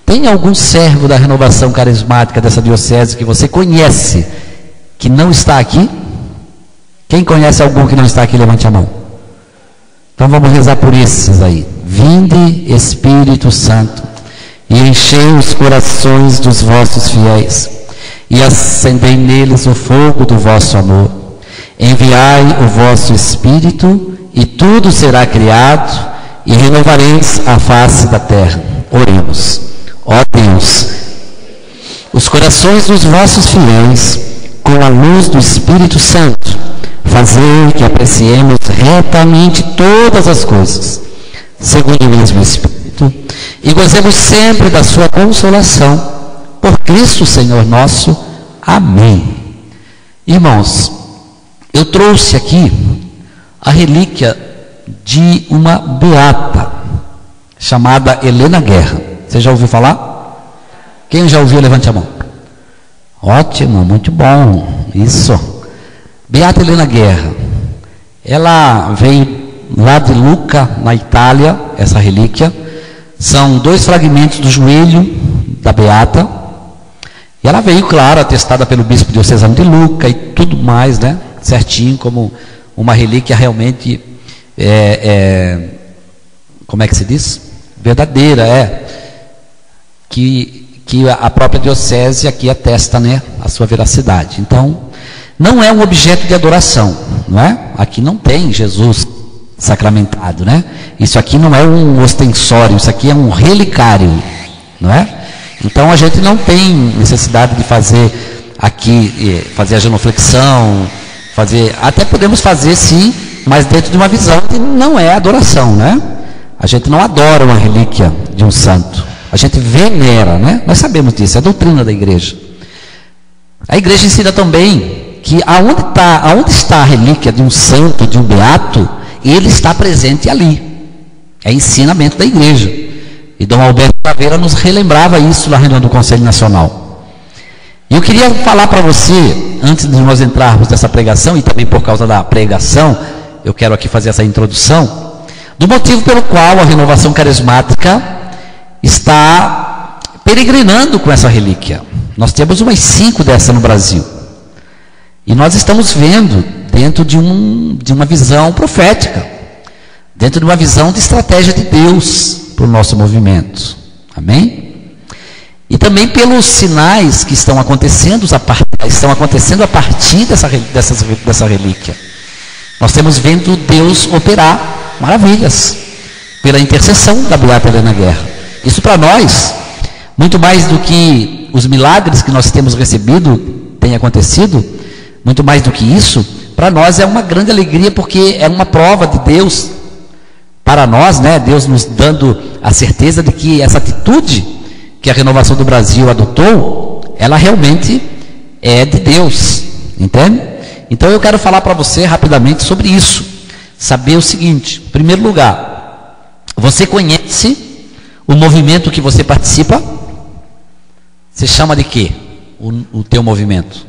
Tem algum servo da renovação carismática dessa diocese que você conhece, que não está aqui? Quem conhece algum que não está aqui, levante a mão. Então vamos rezar por esses aí. Vinde, Espírito Santo, e enchei os corações dos vossos fiéis, e acendei neles o fogo do vosso amor. Enviai o vosso Espírito, e tudo será criado, e renovareis a face da terra. Oremos. Ó Deus, os corações dos vossos fiéis, com a luz do Espírito Santo, fazei que apreciemos retamente todas as coisas, segundo o mesmo Espírito, e gozemos sempre da sua consolação, por Cristo Senhor nosso. Amém. Irmãos, eu trouxe aqui a relíquia de uma beata, chamada Helena Guerra. Você já ouviu falar? Quem já ouviu, levante a mão. Ótimo, muito bom, isso. Beata Helena Guerra, ela veio lá de Lucca, na Itália, essa relíquia. São 2 fragmentos do joelho da beata, e ela veio, claro, atestada pelo bispo diocesano de Lucca e tudo mais, né? Certinho, como uma relíquia realmente, como é que se diz? Verdadeira, que a própria diocese aqui atesta, né, a sua veracidade. Então, não é um objeto de adoração, não é? Aqui não tem Jesus sacramentado, né? Isso aqui não é um ostensório, isso aqui é um relicário, não é? Então a gente não tem necessidade de fazer aqui, fazer a genuflexão, até podemos fazer sim, mas dentro de uma visão que não é adoração, né? A gente não adora uma relíquia de um santo, a gente venera, né? Nós sabemos disso, é a doutrina da igreja. A igreja ensina também que aonde está a relíquia de um santo, de um beato, ele está presente ali. É ensinamento da igreja. E Dom Alberto Taveira nos relembrava isso na reunião do Conselho Nacional. E eu queria falar para você, antes de nós entrarmos nessa pregação, e também por causa da pregação, eu quero aqui fazer essa introdução, do motivo pelo qual a renovação carismática está peregrinando com essa relíquia. Nós temos umas 5 dessas no Brasil. E nós estamos vendo dentro de uma visão profética, dentro de uma visão de estratégia de Deus para o nosso movimento. Amém? E também pelos sinais que estão acontecendo a partir dessa relíquia. Nós estamos vendo Deus operar maravilhas pela intercessão da beata Helena Guerra. Isso para nós, muito mais do que os milagres que nós temos recebido, tem acontecido, muito mais do que isso, para nós é uma grande alegria, porque é uma prova de Deus para nós, né? Deus nos dando a certeza de que essa atitude que a Renovação do Brasil adotou, ela realmente é de Deus, entende? Então eu quero falar para você rapidamente sobre isso, saber o seguinte: em primeiro lugar, você conhece o movimento que você participa? Você chama de quê? O teu movimento?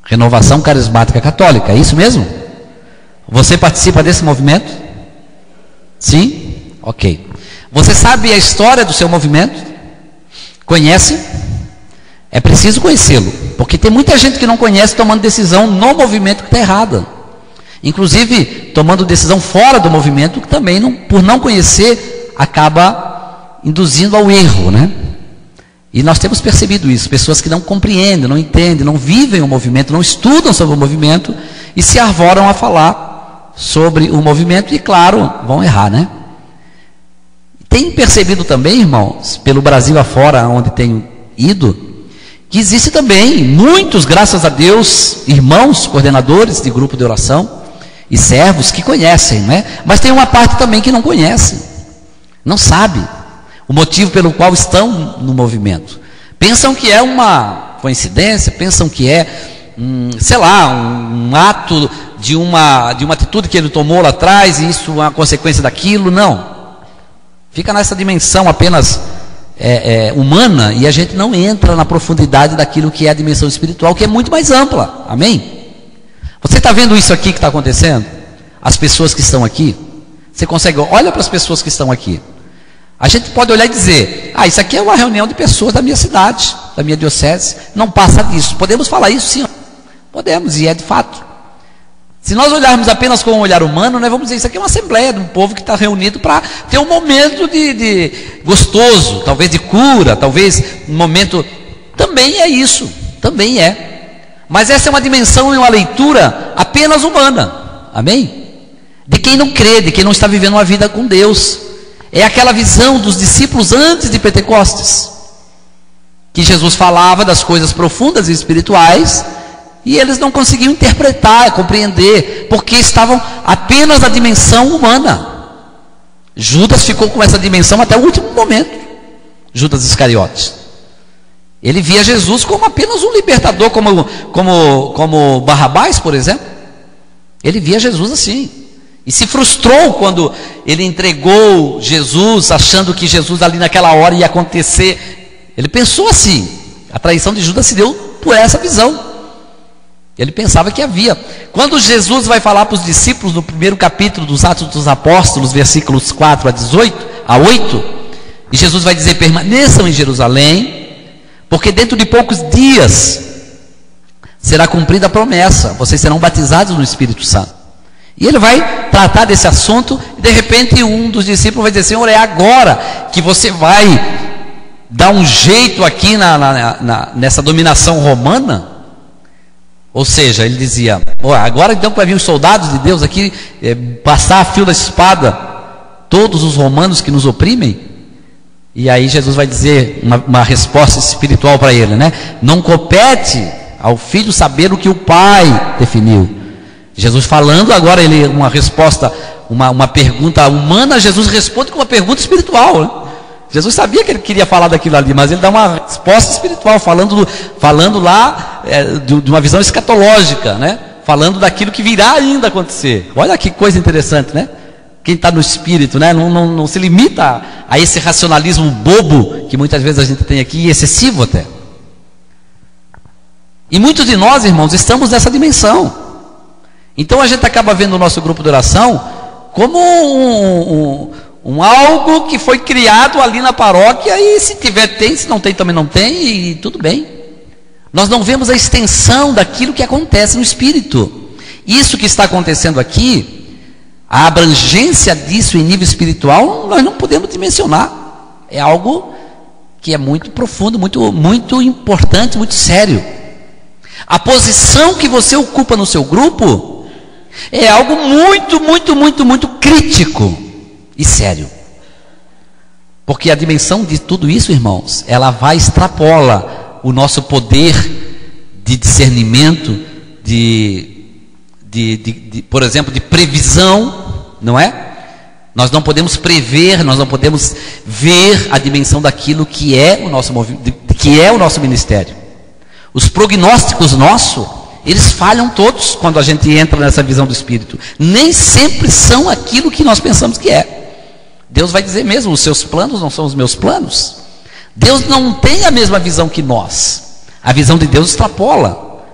Renovação Carismática Católica, é isso mesmo? Você participa desse movimento? Sim? Ok. Você sabe a história do seu movimento? Conhece? É preciso conhecê-lo, porque tem muita gente que não conhece, tomando decisão no movimento que está errada. Inclusive, tomando decisão fora do movimento, que também, por não conhecer, acaba induzindo ao erro, né? E nós temos percebido isso, pessoas que não compreendem, não entendem, não vivem o movimento, não estudam sobre o movimento e se arvoram a falar sobre o movimento e, claro, vão errar, né? Tem percebido também, irmãos, pelo Brasil afora, onde tenho ido, que existe também muitos, graças a Deus, irmãos, coordenadores de grupo de oração e servos que conhecem, né? Mas tem uma parte também que não conhece, não sabe o motivo pelo qual estão no movimento. Pensam que é uma coincidência, pensam que é, um ato de uma atitude que ele tomou lá atrás, e isso é uma consequência daquilo. Não. Fica nessa dimensão apenas humana, e a gente não entra na profundidade daquilo que é a dimensão espiritual, que é muito mais ampla. Amém? Você está vendo isso aqui que está acontecendo? As pessoas que estão aqui, você consegue, olha para as pessoas que estão aqui. A gente pode olhar e dizer: isso aqui é uma reunião de pessoas da minha cidade, da minha diocese, não passa disso. Podemos falar isso, sim, podemos, e é de fato. Se nós olharmos apenas com um olhar humano, nós vamos dizer: isso aqui é uma assembleia de um povo que está reunido para ter um momento de gostoso, talvez de cura, talvez um momento. Também é isso, também é. Mas essa é uma dimensão e uma leitura apenas humana, amém? De quem não crê, de quem não está vivendo uma vida com Deus. É aquela visão dos discípulos antes de Pentecostes, que Jesus falava das coisas profundas e espirituais, e eles não conseguiam interpretar, compreender, porque estavam apenas na dimensão humana. Judas ficou com essa dimensão até o último momento, Judas Iscariotes. Ele via Jesus como apenas um libertador, como Barrabás, por exemplo. Ele via Jesus assim, e se frustrou quando ele entregou Jesus, achando que Jesus ali naquela hora ia acontecer. Ele pensou assim. A traição de Judas se deu por essa visão. Ele pensava que havia. Quando Jesus vai falar para os discípulos no primeiro capítulo dos Atos dos Apóstolos, versículos 4 a 8, e Jesus vai dizer: permaneçam em Jerusalém, porque dentro de poucos dias será cumprida a promessa, vocês serão batizados no Espírito Santo. E ele vai tratar desse assunto, e de repente um dos discípulos vai dizer: Senhor, é agora que você vai dar um jeito aqui nessa dominação romana? Ou seja, ele dizia: agora então vai vir os soldados de Deus aqui, passar a fio da espada todos os romanos que nos oprimem? E aí Jesus vai dizer uma resposta espiritual para ele, né? Não compete ao filho saber o que o pai definiu. Jesus falando agora, uma resposta, uma pergunta humana, Jesus responde com uma pergunta espiritual, né? Jesus sabia que ele queria falar daquilo ali, mas ele dá uma resposta espiritual, falando lá de uma visão escatológica, né? Falando daquilo que virá ainda acontecer. Olha que coisa interessante, né? Quem está no espírito, né? Não se limita a esse racionalismo bobo que muitas vezes a gente tem aqui, excessivo até. E muitos de nós, irmãos, estamos nessa dimensão. Então a gente acaba vendo o nosso grupo de oração como um algo que foi criado ali na paróquia, e se tiver tem, se não tem também não tem, e tudo bem. Nós não vemos a extensão daquilo que acontece no espírito. Isso que está acontecendo aqui, a abrangência disso em nível espiritual, nós não podemos dimensionar. É algo que é muito profundo, muito importante, muito sério. A posição que você ocupa no seu grupo é algo muito crítico e sério. Porque a dimensão de tudo isso, irmãos, ela extrapola o nosso poder de discernimento, por exemplo, de previsão, não é? Nós não podemos prever, nós não podemos ver a dimensão daquilo que é o nosso ministério. Os prognósticos nossos, eles falham todos quando a gente entra nessa visão do Espírito. Nem sempre são aquilo que nós pensamos que é. Deus vai dizer mesmo: os seus planos não são os meus planos. Deus não tem a mesma visão que nós. A visão de Deus extrapola,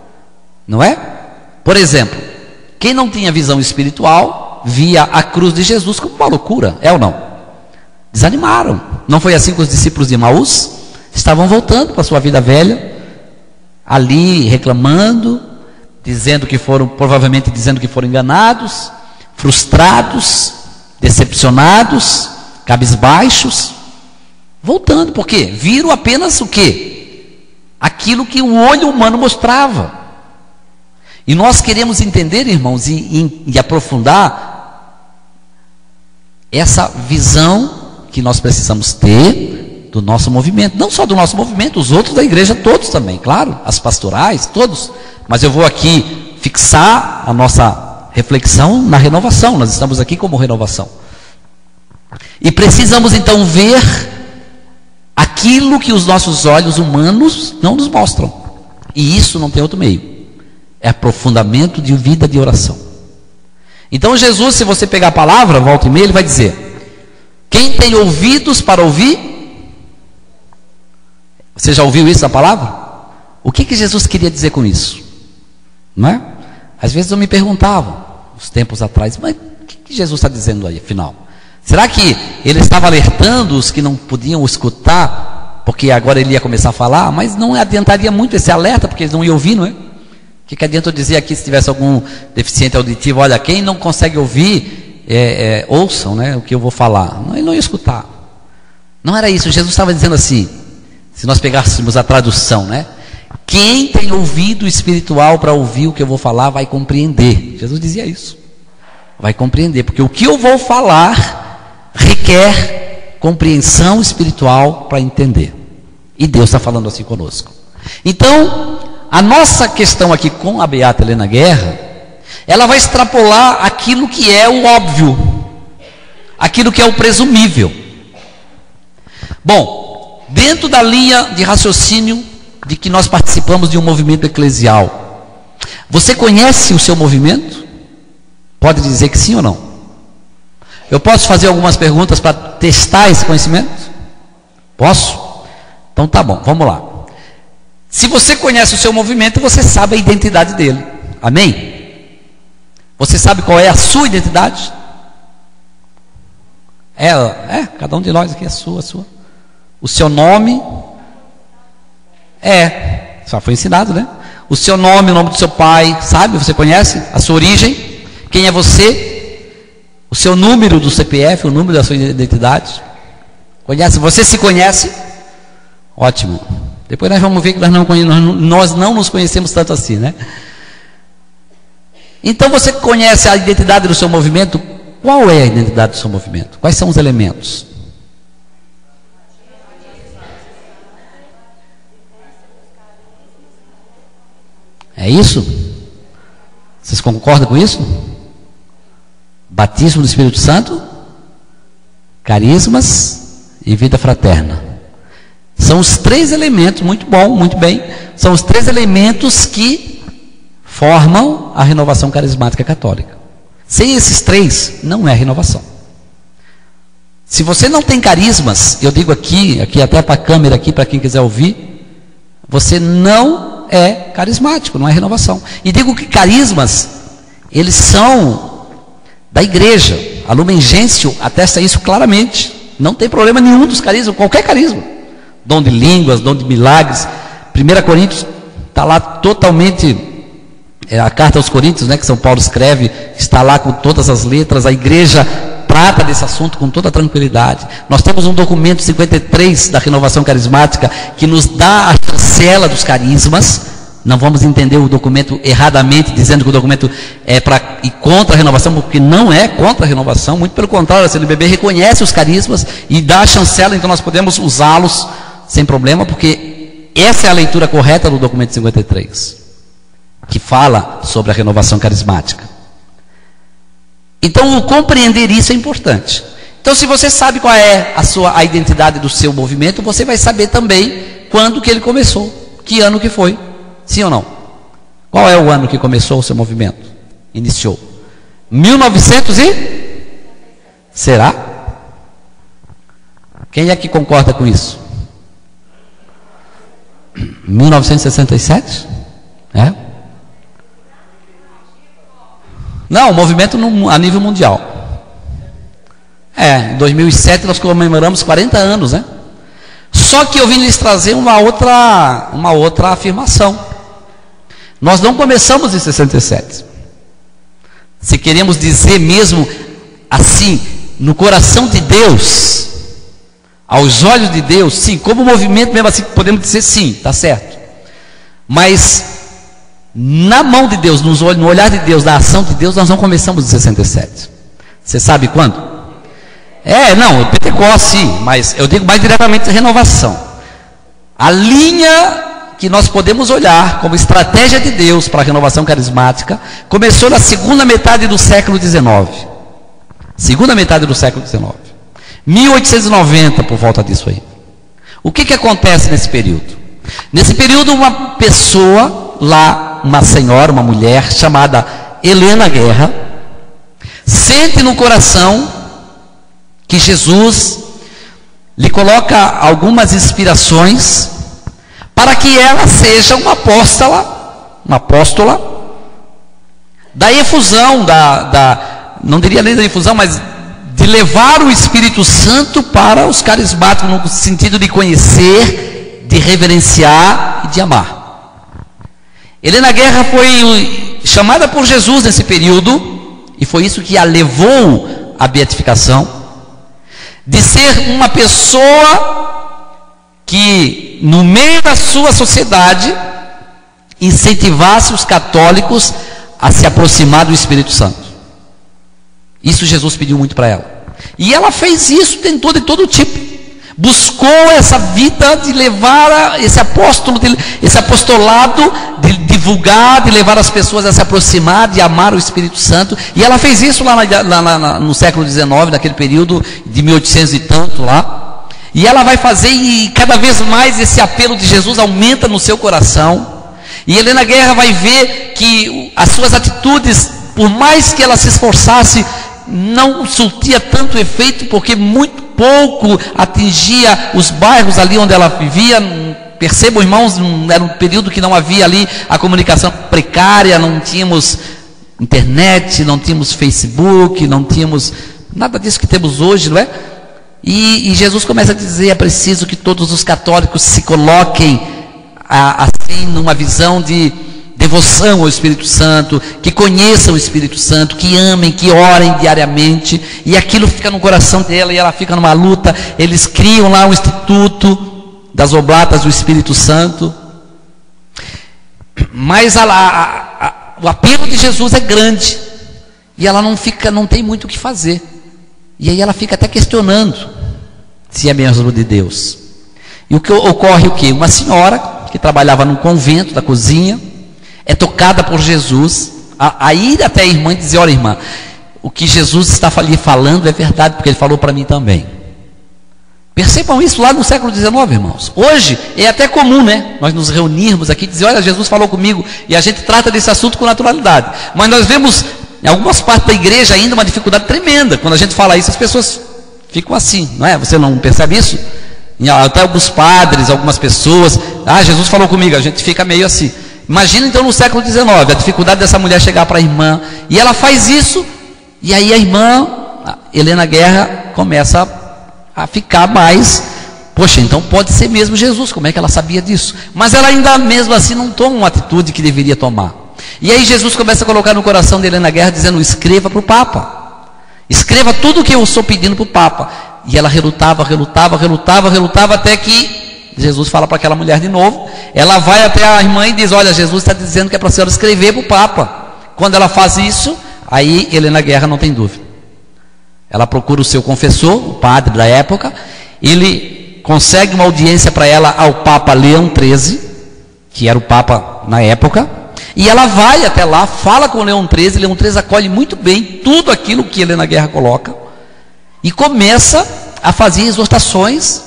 não é? Por exemplo, quem não tinha visão espiritual via a cruz de Jesus como uma loucura, é ou não? Desanimaram. Não foi assim com os discípulos de Emaús? Estavam voltando para a sua vida velha, ali reclamando, provavelmente dizendo que foram enganados, frustrados, decepcionados, cabisbaixos, voltando. Por quê? Viram apenas o quê? Aquilo que o olho humano mostrava. E nós queremos entender, irmãos, e aprofundar essa visão que nós precisamos ter do nosso movimento. Não só do nosso movimento, os outros da igreja todos também, claro, as pastorais, todos. Mas eu vou aqui fixar a nossa reflexão na renovação. Nós estamos aqui como renovação. E precisamos então ver aquilo que os nossos olhos humanos não nos mostram. E isso não tem outro meio. É aprofundamento de vida de oração. Então Jesus, se você pegar a palavra, volta e meia, ele vai dizer: quem tem ouvidos para ouvir? Você já ouviu isso na palavra? O que Jesus queria dizer com isso? Não é? Às vezes eu me perguntava, uns tempos atrás, mas o que Jesus está dizendo aí, afinal? Será que ele estava alertando os que não podiam escutar, porque agora ele ia começar a falar, mas não adiantaria muito esse alerta, porque eles não iam ouvir, não é? O que adianta eu dizer aqui, se tivesse algum deficiente auditivo, olha, quem não consegue ouvir, ouçam, né, o que eu vou falar. Não, ele não ia escutar. Não era isso. Jesus estava dizendo assim, se nós pegássemos a tradução, né? Quem tem ouvido espiritual para ouvir o que eu vou falar vai compreender. Jesus dizia isso. Vai compreender, porque o que eu vou falar requer compreensão espiritual para entender. E Deus está falando assim conosco. Então, a nossa questão aqui com a beata Helena Guerra, ela vai extrapolar aquilo que é o óbvio, aquilo que é o presumível. Bom, dentro da linha de raciocínio de que nós participamos de um movimento eclesial, você conhece o seu movimento? Pode dizer que sim ou não? Eu posso fazer algumas perguntas para testar esse conhecimento? Posso? Então tá bom, vamos lá. Se você conhece o seu movimento, você sabe a identidade dele. Amém? Você sabe qual é a sua identidade? Cada um de nós aqui é sua. O seu nome só foi ensinado, né? O seu nome, o nome do seu pai, sabe? Você conhece a sua origem? Quem é você? O seu número do CPF, o número da sua identidade? Conhece? Você se conhece? Ótimo. Depois nós vamos ver que nós não nos conhecemos tanto assim, né? Então você conhece a identidade do seu movimento? Qual é a identidade do seu movimento? Quais são os elementos? É isso? Vocês concordam com isso? Batismo do Espírito Santo, carismas e vida fraterna. São os três elementos, muito bom, muito bem. São os três elementos que formam a renovação carismática católica. Sem esses três, não é renovação. Se você não tem carismas, eu digo aqui até para a câmera, aqui para quem quiser ouvir, você não é carismático, não é renovação. E digo que carismas, eles são da igreja. A Lumen Gentium atesta isso claramente. Não tem problema nenhum dos carismas, qualquer carisma. Dom de línguas, dom de milagres. 1 Coríntios está lá totalmente, a carta aos Coríntios, né, que São Paulo escreve, está lá com todas as letras. A igreja trata desse assunto com toda tranquilidade. Nós temos um documento 53 da renovação carismática que nos dá a chancela dos carismas. Não vamos entender o documento erradamente, dizendo que o documento é para ir contra a renovação, porque não é contra a renovação, muito pelo contrário, a CNBB reconhece os carismas e dá a chancela, então nós podemos usá-los sem problema, porque essa é a leitura correta do documento 53, que fala sobre a renovação carismática. Então, o compreender isso é importante. Então, se você sabe qual é a identidade do seu movimento, você vai saber também quando que ele começou, que ano que foi. Sim ou não? Qual é o ano que começou o seu movimento? Iniciou 1900 e? Será? Quem é que concorda com isso? 1967? É? Não, o movimento a nível mundial. Em 2007 nós comemoramos 40 anos, né? Só que eu vim lhes trazer uma outra afirmação. Nós não começamos em 67. Se queremos dizer mesmo assim, no coração de Deus, aos olhos de Deus, sim, como movimento mesmo assim, podemos dizer sim, está certo. Mas na mão de Deus, no olhar de Deus, da ação de Deus, nós não começamos em 67. Você sabe quando? O Pentecostes sim, mas eu digo mais diretamente renovação. A linha que nós podemos olhar como estratégia de Deus para a renovação carismática começou na segunda metade do século XIX. Segunda metade do século XIX. 1890, por volta disso aí. O que acontece nesse período? Nesse período, uma pessoa lá, uma senhora, uma mulher chamada Helena Guerra, sente no coração que Jesus lhe coloca algumas inspirações para que ela seja uma apóstola da efusão, não diria nem da efusão, mas de levar o Espírito Santo para os carismáticos, no sentido de conhecer, de reverenciar e de amar. Helena Guerra foi chamada por Jesus nesse período, e foi isso que a levou à beatificação, de ser uma pessoa que, no meio da sua sociedade, incentivasse os católicos a se aproximar do Espírito Santo. Isso Jesus pediu muito para ela. E ela fez isso, tentou de todo tipo. Buscou essa vida de levar esse apostolado, de divulgar, de levar as pessoas a se aproximar, de amar o Espírito Santo. E ela fez isso lá no século XIX, naquele período de 1800 e tanto lá. E ela vai fazer, e cada vez mais esse apelo de Jesus aumenta no seu coração. E Helena Guerra vai ver que as suas atitudes, por mais que ela se esforçasse, não surtia tanto efeito, porque muito pouco atingia os bairros ali onde ela vivia. Percebam, irmãos, era um período que não havia ali a comunicação precária, não tínhamos internet, não tínhamos Facebook, não tínhamos nada disso que temos hoje, não é? E Jesus começa a dizer: é preciso que todos os católicos se coloquem assim, numa visão de devoção ao Espírito Santo, que conheçam o Espírito Santo, que amem, que orem diariamente. E aquilo fica no coração dela, e ela fica numa luta. Eles criam lá um instituto das Oblatas do Espírito Santo, mas o apelo de Jesus é grande, e ela não tem muito o que fazer. E aí ela fica até questionando se é mesmo de Deus. E o que ocorre, o que? Uma senhora que trabalhava num convento da cozinha, é tocada por Jesus, aí até a irmã dizer: olha, irmã, o que Jesus está ali falando é verdade, porque ele falou para mim também. Percebam isso lá no século XIX, irmãos. Hoje é até comum, né, nós nos reunirmos aqui e dizer: olha, Jesus falou comigo, e a gente trata desse assunto com naturalidade. Mas nós vemos em algumas partes da igreja ainda uma dificuldade tremenda. Quando a gente fala isso, as pessoas ficam assim, não é? Você não percebe isso? Até alguns padres, algumas pessoas: Jesus falou comigo. A gente fica meio assim. Imagina então no século XIX, a dificuldade dessa mulher chegar para a irmã, e ela faz isso, e aí a irmã Helena Guerra começa a ficar mais: poxa, então pode ser mesmo Jesus. Como é que ela sabia disso? Mas ela ainda mesmo assim não toma uma atitude que deveria tomar. E aí Jesus começa a colocar no coração de Helena Guerra, dizendo: escreva para o Papa, escreva tudo o que eu estou pedindo para o Papa. E ela relutava, até que Jesus fala para aquela mulher de novo. Ela vai até a irmã e diz: olha, Jesus está dizendo que é para a senhora escrever para o Papa. Quando ela faz isso, aí Helena Guerra não tem dúvida. Ela procura o seu confessor, o padre da época. Ele consegue uma audiência para ela ao Papa Leão XIII, que era o Papa na época. E ela vai até lá, fala com o Leão XIII. Leão XIII acolhe muito bem tudo aquilo que Helena Guerra coloca, e começa a fazer exortações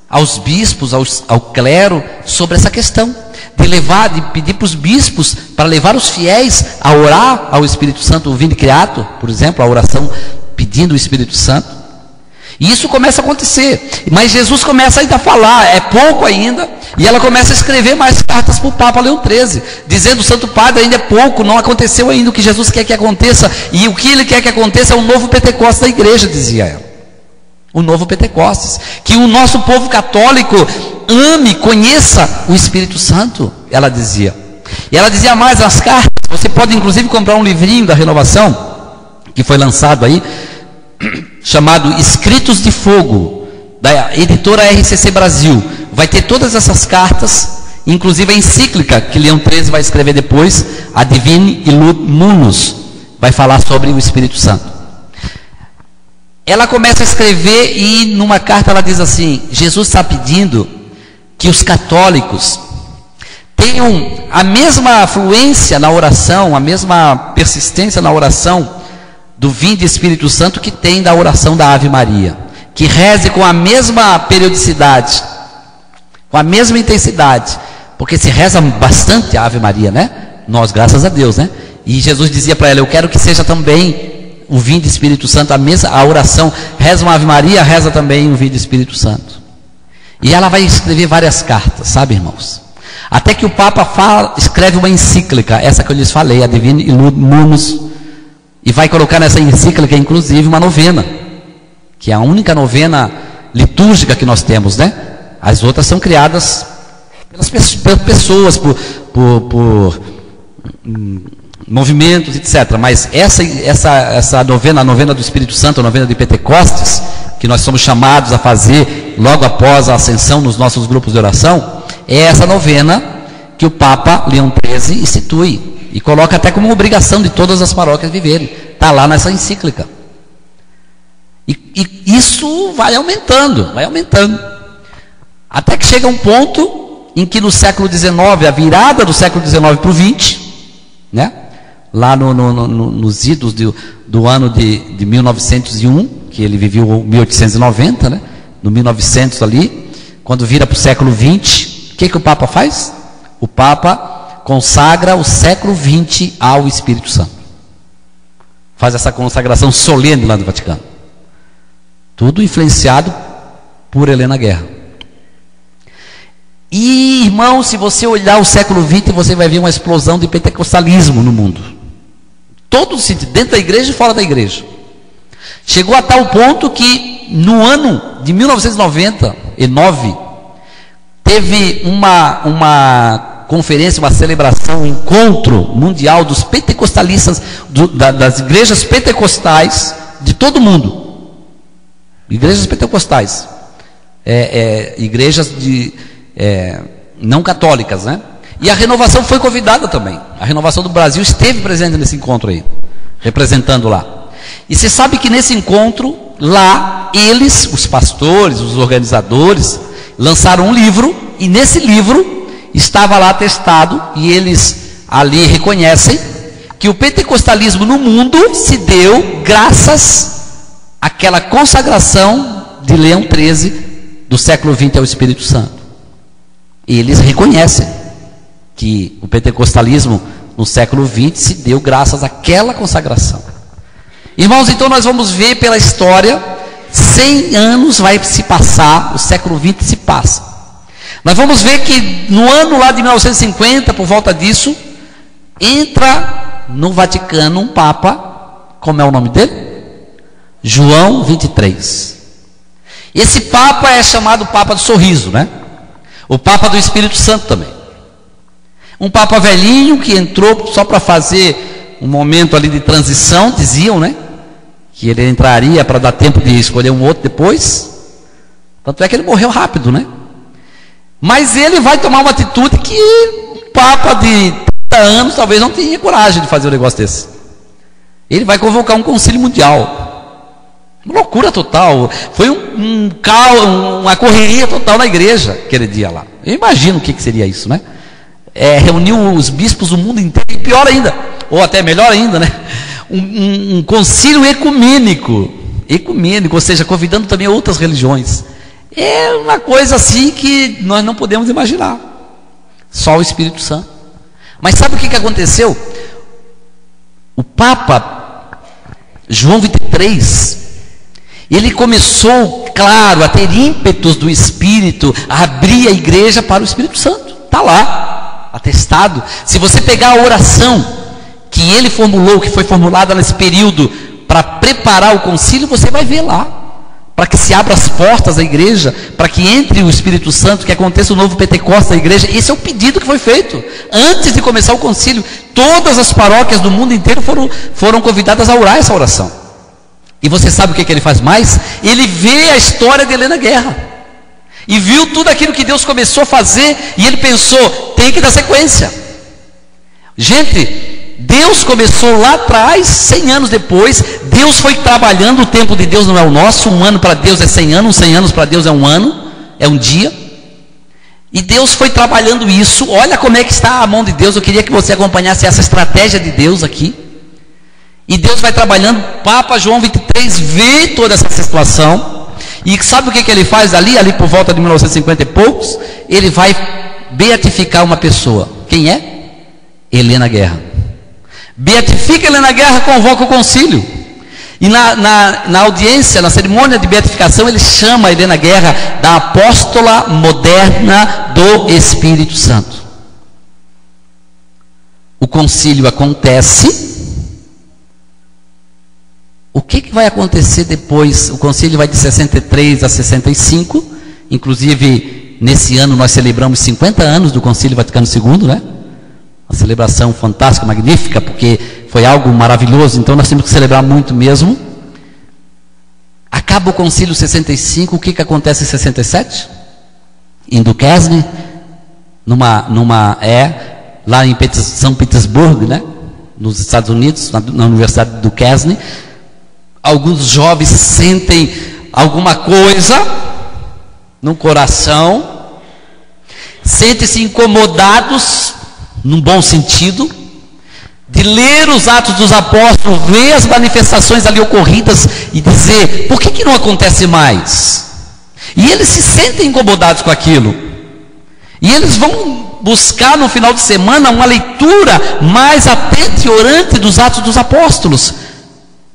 aos bispos, ao clero, sobre essa questão de pedir para os bispos para levar os fiéis a orar ao Espírito Santo, o Vinde Creator, por exemplo, a oração pedindo o Espírito Santo. E isso começa a acontecer, mas Jesus começa ainda a falar, é pouco ainda, e ela começa a escrever mais cartas para o Papa Leão XIII, dizendo: Santo Padre, ainda é pouco, não aconteceu ainda o que Jesus quer que aconteça, e o que ele quer que aconteça é o novo Pentecostes da igreja, dizia ela. O novo Pentecostes, que o nosso povo católico ame, conheça o Espírito Santo, ela dizia. E ela dizia mais nas cartas. Você pode inclusive comprar um livrinho da Renovação, que foi lançado aí, chamado Escritos de Fogo, da editora RCC Brasil. Vai ter todas essas cartas, inclusive a encíclica que Leão XIII vai escrever depois, a Divini Illuminus, vai falar sobre o Espírito Santo. Ela começa a escrever, e numa carta ela diz assim: Jesus está pedindo que os católicos tenham a mesma afluência na oração, a mesma persistência na oração do Vinde Espírito Santo que tem da oração da Ave Maria, que reze com a mesma periodicidade, com a mesma intensidade, porque se reza bastante a Ave Maria, né? Nós, graças a Deus, né? E Jesus dizia para ela: eu quero que seja também o Vinde Espírito Santo, a oração, reza uma Ave Maria, reza também o Vinde Espírito Santo. E ela vai escrever várias cartas, sabe, irmãos? Até que o Papa escreve uma encíclica, essa que eu lhes falei, a Divini Illuminus, e vai colocar nessa encíclica, inclusive, uma novena. que é a única novena litúrgica que nós temos, né? As outras são criadas pelas pessoas, por movimentos, etc. Mas essa novena, a novena do Espírito Santo, a novena de Pentecostes, que nós somos chamados a fazer logo após a ascensão nos nossos grupos de oração, é essa novena que o Papa Leão XIII institui e coloca até como obrigação de todas as paróquias viverem. Está lá nessa encíclica. E isso vai aumentando, até que chega um ponto em que no século XIX, a virada do século XIX para o XX, né? Lá nos idos do ano de 1901, que ele viveu 1890, né? No 1900 ali, quando vira para o século XX, o que o Papa faz? O Papa consagra o século XX ao Espírito Santo. Faz essa consagração solene lá no Vaticano. Tudo influenciado por Helena Guerra. E, irmão, se você olhar o século XX, você vai ver uma explosão de pentecostalismo no mundo. Todo sentido, dentro da igreja e fora da igreja. Chegou a tal ponto que, no ano de 1999, teve uma conferência, uma celebração, um encontro mundial dos pentecostalistas, das igrejas pentecostais de todo o mundo. Igrejas pentecostais. Igrejas não católicas, né? E a Renovação foi convidada também. A Renovação do Brasil esteve presente nesse encontro aí, representando lá. E você sabe que nesse encontro, lá, eles, os pastores, os organizadores, lançaram um livro, e nesse livro estava lá atestado, e eles ali reconhecem, que o pentecostalismo no mundo se deu graças àquela consagração de Leão XIII, do século XX ao Espírito Santo. Eles reconhecem que o pentecostalismo no século XX se deu graças àquela consagração. Irmãos, então nós vamos ver pela história, 100 anos vai se passar, o século XX se passa. Nós vamos ver que no ano lá de 1950, por volta disso, entra no Vaticano um Papa, como é o nome dele? João 23. Esse Papa é chamado Papa do Sorriso, né? O Papa do Espírito Santo também. Um Papa velhinho que entrou só para fazer um momento ali de transição, diziam, né? Que ele entraria para dar tempo de escolher um outro depois. Tanto é que ele morreu rápido, né? Mas ele vai tomar uma atitude que um Papa de 30 anos talvez não tenha coragem de fazer um negócio desse. Ele vai convocar um concílio mundial. Uma loucura total. Foi um caos, uma correria total na igreja aquele dia lá. Eu imagino o que seria isso, né? Reuniu os bispos do mundo inteiro, e pior ainda, ou até melhor ainda, né? Um concílio ecumênico, ou seja, convidando também outras religiões. É uma coisa assim que nós não podemos imaginar. Só o Espírito Santo. Mas sabe o que aconteceu? O Papa João 23, ele começou, claro, a ter ímpetos do Espírito, a abrir a igreja para o Espírito Santo. Está lá, atestado. Se você pegar a oração que ele formulou, que foi formulada nesse período para preparar o concílio, você vai ver lá. Para que se abra as portas da igreja, para que entre o Espírito Santo, que aconteça o novo Pentecostes da igreja. Esse é o pedido que foi feito. Antes de começar o concílio, todas as paróquias do mundo inteiro foram convidadas a orar essa oração. E você sabe o que ele faz mais? Ele vê a história de Helena Guerra. E viu tudo aquilo que Deus começou a fazer, e ele pensou, tem que dar sequência. Gente, Deus começou lá atrás, 100 anos depois, Deus foi trabalhando, o tempo de Deus não é o nosso, um ano para Deus é 100 anos, 100 anos para Deus é um ano, é um dia. E Deus foi trabalhando isso. Olha como é que está a mão de Deus. Eu queria que você acompanhasse essa estratégia de Deus aqui. E Deus vai trabalhando. Papa João 23 vê toda essa situação. E sabe o que ele faz ali por volta de 1950 e poucos? Ele vai beatificar uma pessoa. Quem é? Helena Guerra. Beatifica Helena Guerra, convoca o concílio. E na audiência, na cerimônia de beatificação, ele chama a Helena Guerra da apóstola moderna do Espírito Santo. O concílio acontece. O que vai acontecer depois? O concílio vai de 63 a 65, inclusive nesse ano nós celebramos 50 anos do Concílio Vaticano II, né? Uma celebração fantástica, magnífica, porque foi algo maravilhoso, então nós temos que celebrar muito mesmo. Acaba o concílio 65, o que acontece em 67? Em Duquesne, lá em São Petersburgo, né? Nos Estados Unidos, na Universidade de Duquesne, alguns jovens sentem alguma coisa no coração, sentem-se incomodados, num bom sentido, de ler os Atos dos Apóstolos, ver as manifestações ali ocorridas e dizer, por que não acontece mais? E eles se sentem incomodados com aquilo. E eles vão buscar no final de semana uma leitura mais atenta e orante dos Atos dos Apóstolos,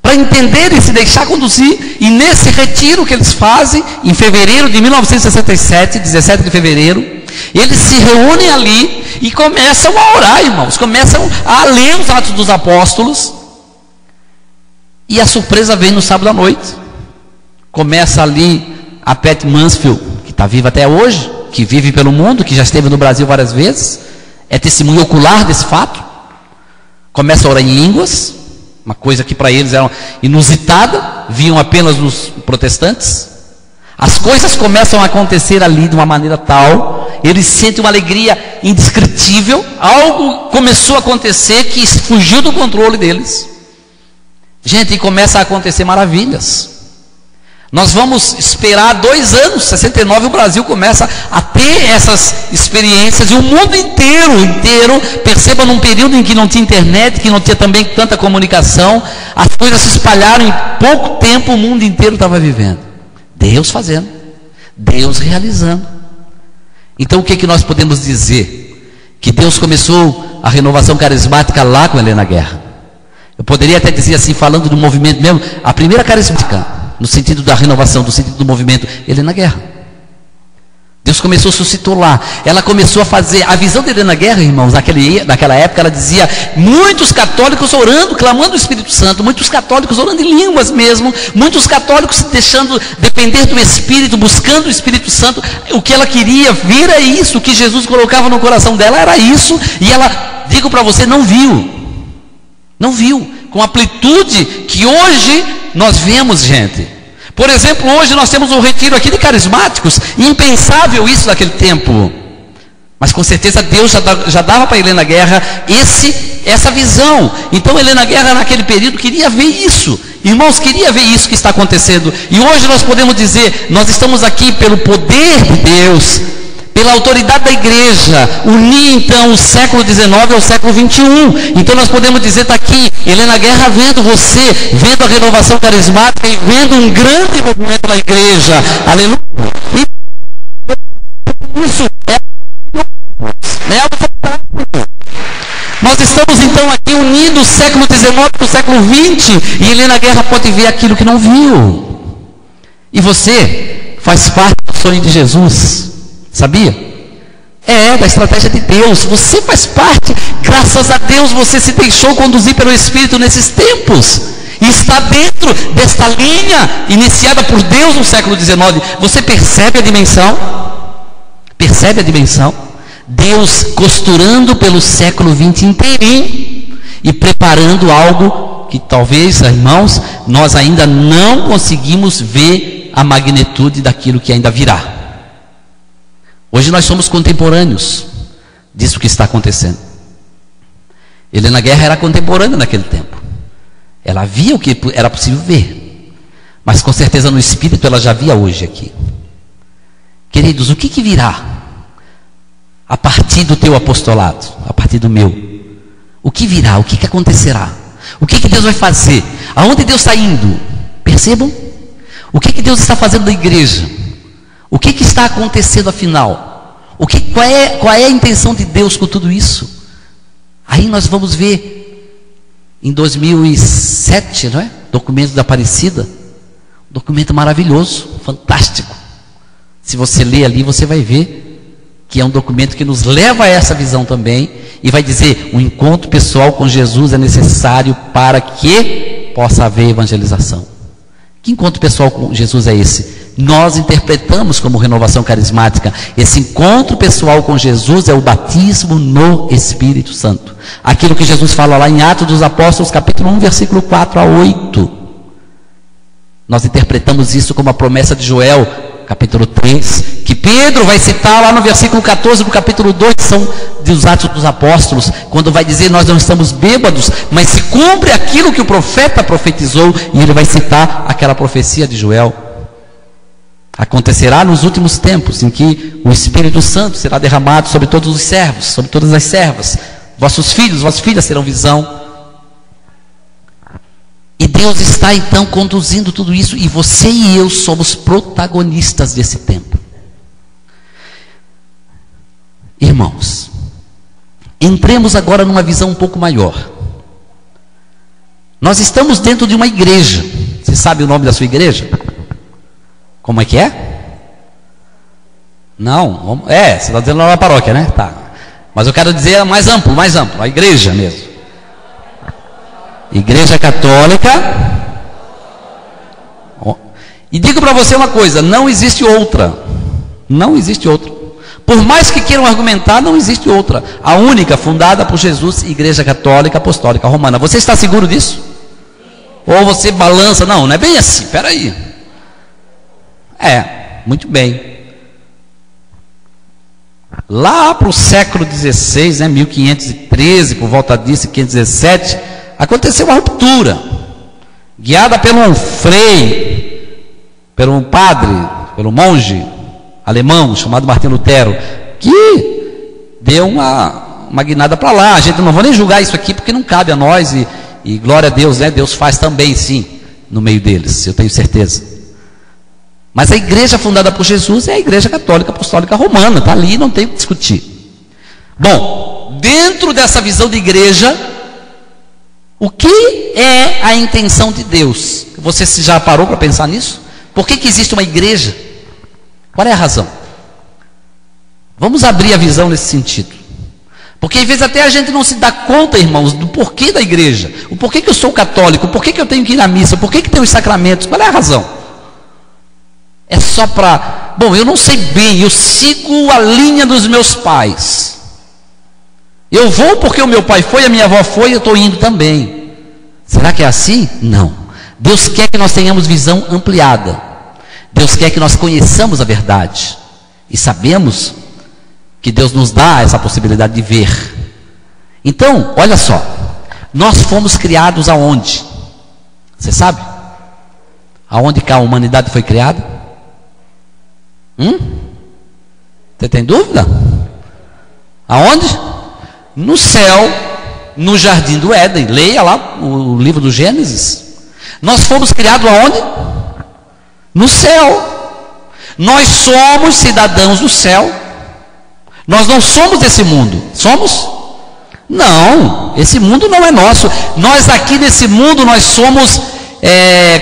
para entender e se deixar conduzir. E nesse retiro que eles fazem, em fevereiro de 1967, 17 de fevereiro, eles se reúnem ali e começam a orar, irmãos, começam a ler os Atos dos Apóstolos, e a surpresa vem no sábado à noite. Começa ali a Pat Mansfield, que está viva até hoje, que vive pelo mundo, que já esteve no Brasil várias vezes, é testemunho ocular desse fato. Começa a orar em línguas, uma coisa que para eles era inusitada, viam apenas nos protestantes. As coisas começam a acontecer ali de uma maneira tal, eles sentem uma alegria indescritível, algo começou a acontecer que fugiu do controle deles. Gente, e começa a acontecer maravilhas. Nós vamos esperar 2 anos, 69 o Brasil começa a ter essas experiências, e o mundo inteiro, perceba, num período em que não tinha internet, que não tinha também tanta comunicação, as coisas se espalharam, em pouco tempo o mundo inteiro estava vivendo. Deus fazendo, Deus realizando. Então o que nós podemos dizer? Que Deus começou a renovação carismática lá com Helena Guerra. Eu poderia até dizer assim, falando do movimento mesmo, a primeira carismática, no sentido da renovação, no sentido do movimento, Helena Guerra. Deus começou, suscitou lá. Ela começou a fazer, a visão de Helena Guerra, irmãos, naquela época, ela dizia, muitos católicos orando, clamando o Espírito Santo, muitos católicos orando em línguas mesmo, muitos católicos se deixando depender do Espírito, buscando o Espírito Santo. O que ela queria ver é isso, o que Jesus colocava no coração dela era isso, e ela, digo para você, não viu, com a amplitude que hoje nós vemos, gente. Por exemplo, hoje nós temos um retiro aqui de carismáticos, impensável isso naquele tempo, mas com certeza Deus já dava para Helena Guerra essa visão. Então Helena Guerra naquele período queria ver isso, irmãos, queria ver isso que está acontecendo, e hoje nós podemos dizer, nós estamos aqui pelo poder de Deus, pela autoridade da igreja, unir então o século XIX ao século XXI. Então nós podemos dizer, está aqui, Helena Guerra vendo você, vendo a renovação carismática e vendo um grande movimento na igreja, aleluia. E isso é algo fantástico. Nós estamos então aqui unindo o século XIX com o século XX, e Helena Guerra pode ver aquilo que não viu. E você faz parte do sonho de Jesus. Sabia? Da estratégia de Deus. Você faz parte, graças a Deus você se deixou conduzir pelo Espírito nesses tempos, e está dentro desta linha iniciada por Deus no século XIX. Você percebe a dimensão? Percebe a dimensão? Deus costurando pelo século XX inteirinho e preparando algo que talvez, irmãos, nós ainda não conseguimos ver a magnitude daquilo que ainda virá. Hoje nós somos contemporâneos disso que está acontecendo. Helena Guerra era contemporânea naquele tempo. Ela via o que era possível ver, mas com certeza no Espírito ela já via hoje aqui. Queridos, o que virá a partir do teu apostolado, a partir do meu? O que virá? O que acontecerá? O que Deus vai fazer? Aonde Deus está indo? Percebam? O que Deus está fazendo na igreja? O que está acontecendo afinal? Qual é a intenção de Deus com tudo isso? Aí nós vamos ver em 2007, não é? Documento da Aparecida, um documento maravilhoso, fantástico. Se você ler ali, você vai ver que é um documento que nos leva a essa visão também, e vai dizer, o encontro pessoal com Jesus é necessário para que possa haver evangelização. Que encontro pessoal com Jesus é esse? Nós interpretamos como renovação carismática. Esse encontro pessoal com Jesus é o batismo no Espírito Santo. Aquilo que Jesus fala lá em Atos dos Apóstolos, capítulo 1, versículo 4 a 8. Nós interpretamos isso como a promessa de Joel, capítulo 3, que Pedro vai citar lá no versículo 14 do capítulo 2, que são dos Atos dos Apóstolos, quando vai dizer: nós não estamos bêbados, mas se cumpre aquilo que o profeta profetizou, e ele vai citar aquela profecia de Joel. Acontecerá nos últimos tempos, em que o Espírito Santo será derramado sobre todos os servos, sobre todas as servas. Vossos filhos, vossas filhas terão visão. E Deus está então conduzindo tudo isso, e você e eu somos protagonistas desse tempo. Irmãos, entremos agora numa visão um pouco maior. Nós estamos dentro de uma igreja. Você sabe o nome da sua igreja? Como é que é? Não, você está dizendo lá na paróquia, né? Tá. Mas eu quero dizer mais amplo, a igreja mesmo. Igreja Católica. E digo para você uma coisa: não existe outra. Não existe outra. Por mais que queiram argumentar, não existe outra. A única, fundada por Jesus, Igreja Católica Apostólica Romana. Você está seguro disso? Ou você balança? Não, não é bem assim, espera aí. Muito bem. Lá para o século XVI, né, 1513, por volta disso, 1517, aconteceu uma ruptura, guiada por um frei, por um padre, pelo monge alemão, chamado Martinho Lutero, que deu uma guinada para lá. A gente não vai nem julgar isso aqui, porque não cabe a nós, e glória a Deus, né? Deus faz também, sim, no meio deles, eu tenho certeza. Mas a igreja fundada por Jesus é a Igreja Católica Apostólica Romana, está ali, não tem o que discutir. Bom, dentro dessa visão de igreja, o que é a intenção de Deus? Você já parou para pensar nisso? Por que existe uma igreja? Qual é a razão? Vamos abrir a visão nesse sentido. Porque às vezes até a gente não se dá conta, irmãos, do porquê da igreja. O porquê que eu sou católico, o porquê que eu tenho que ir na missa, o porquê que tem os sacramentos. Qual é a razão? É só para... Bom, eu não sei bem, eu sigo a linha dos meus pais. Eu vou porque o meu pai foi, a minha avó foi, eu estou indo também. Será que é assim? Não. Deus quer que nós tenhamos visão ampliada. Deus quer que nós conheçamos a verdade. E sabemos que Deus nos dá essa possibilidade de ver. Então, olha só. Nós fomos criados aonde? Você sabe? Aonde que a humanidade foi criada? Você tem dúvida? Aonde? No céu, no jardim do Éden. Leia lá o livro do Gênesis. Nós fomos criados aonde? No céu. Nós somos cidadãos do céu. Nós não somos desse mundo. Somos? Não, esse mundo não é nosso. Nós aqui nesse mundo, nós somos,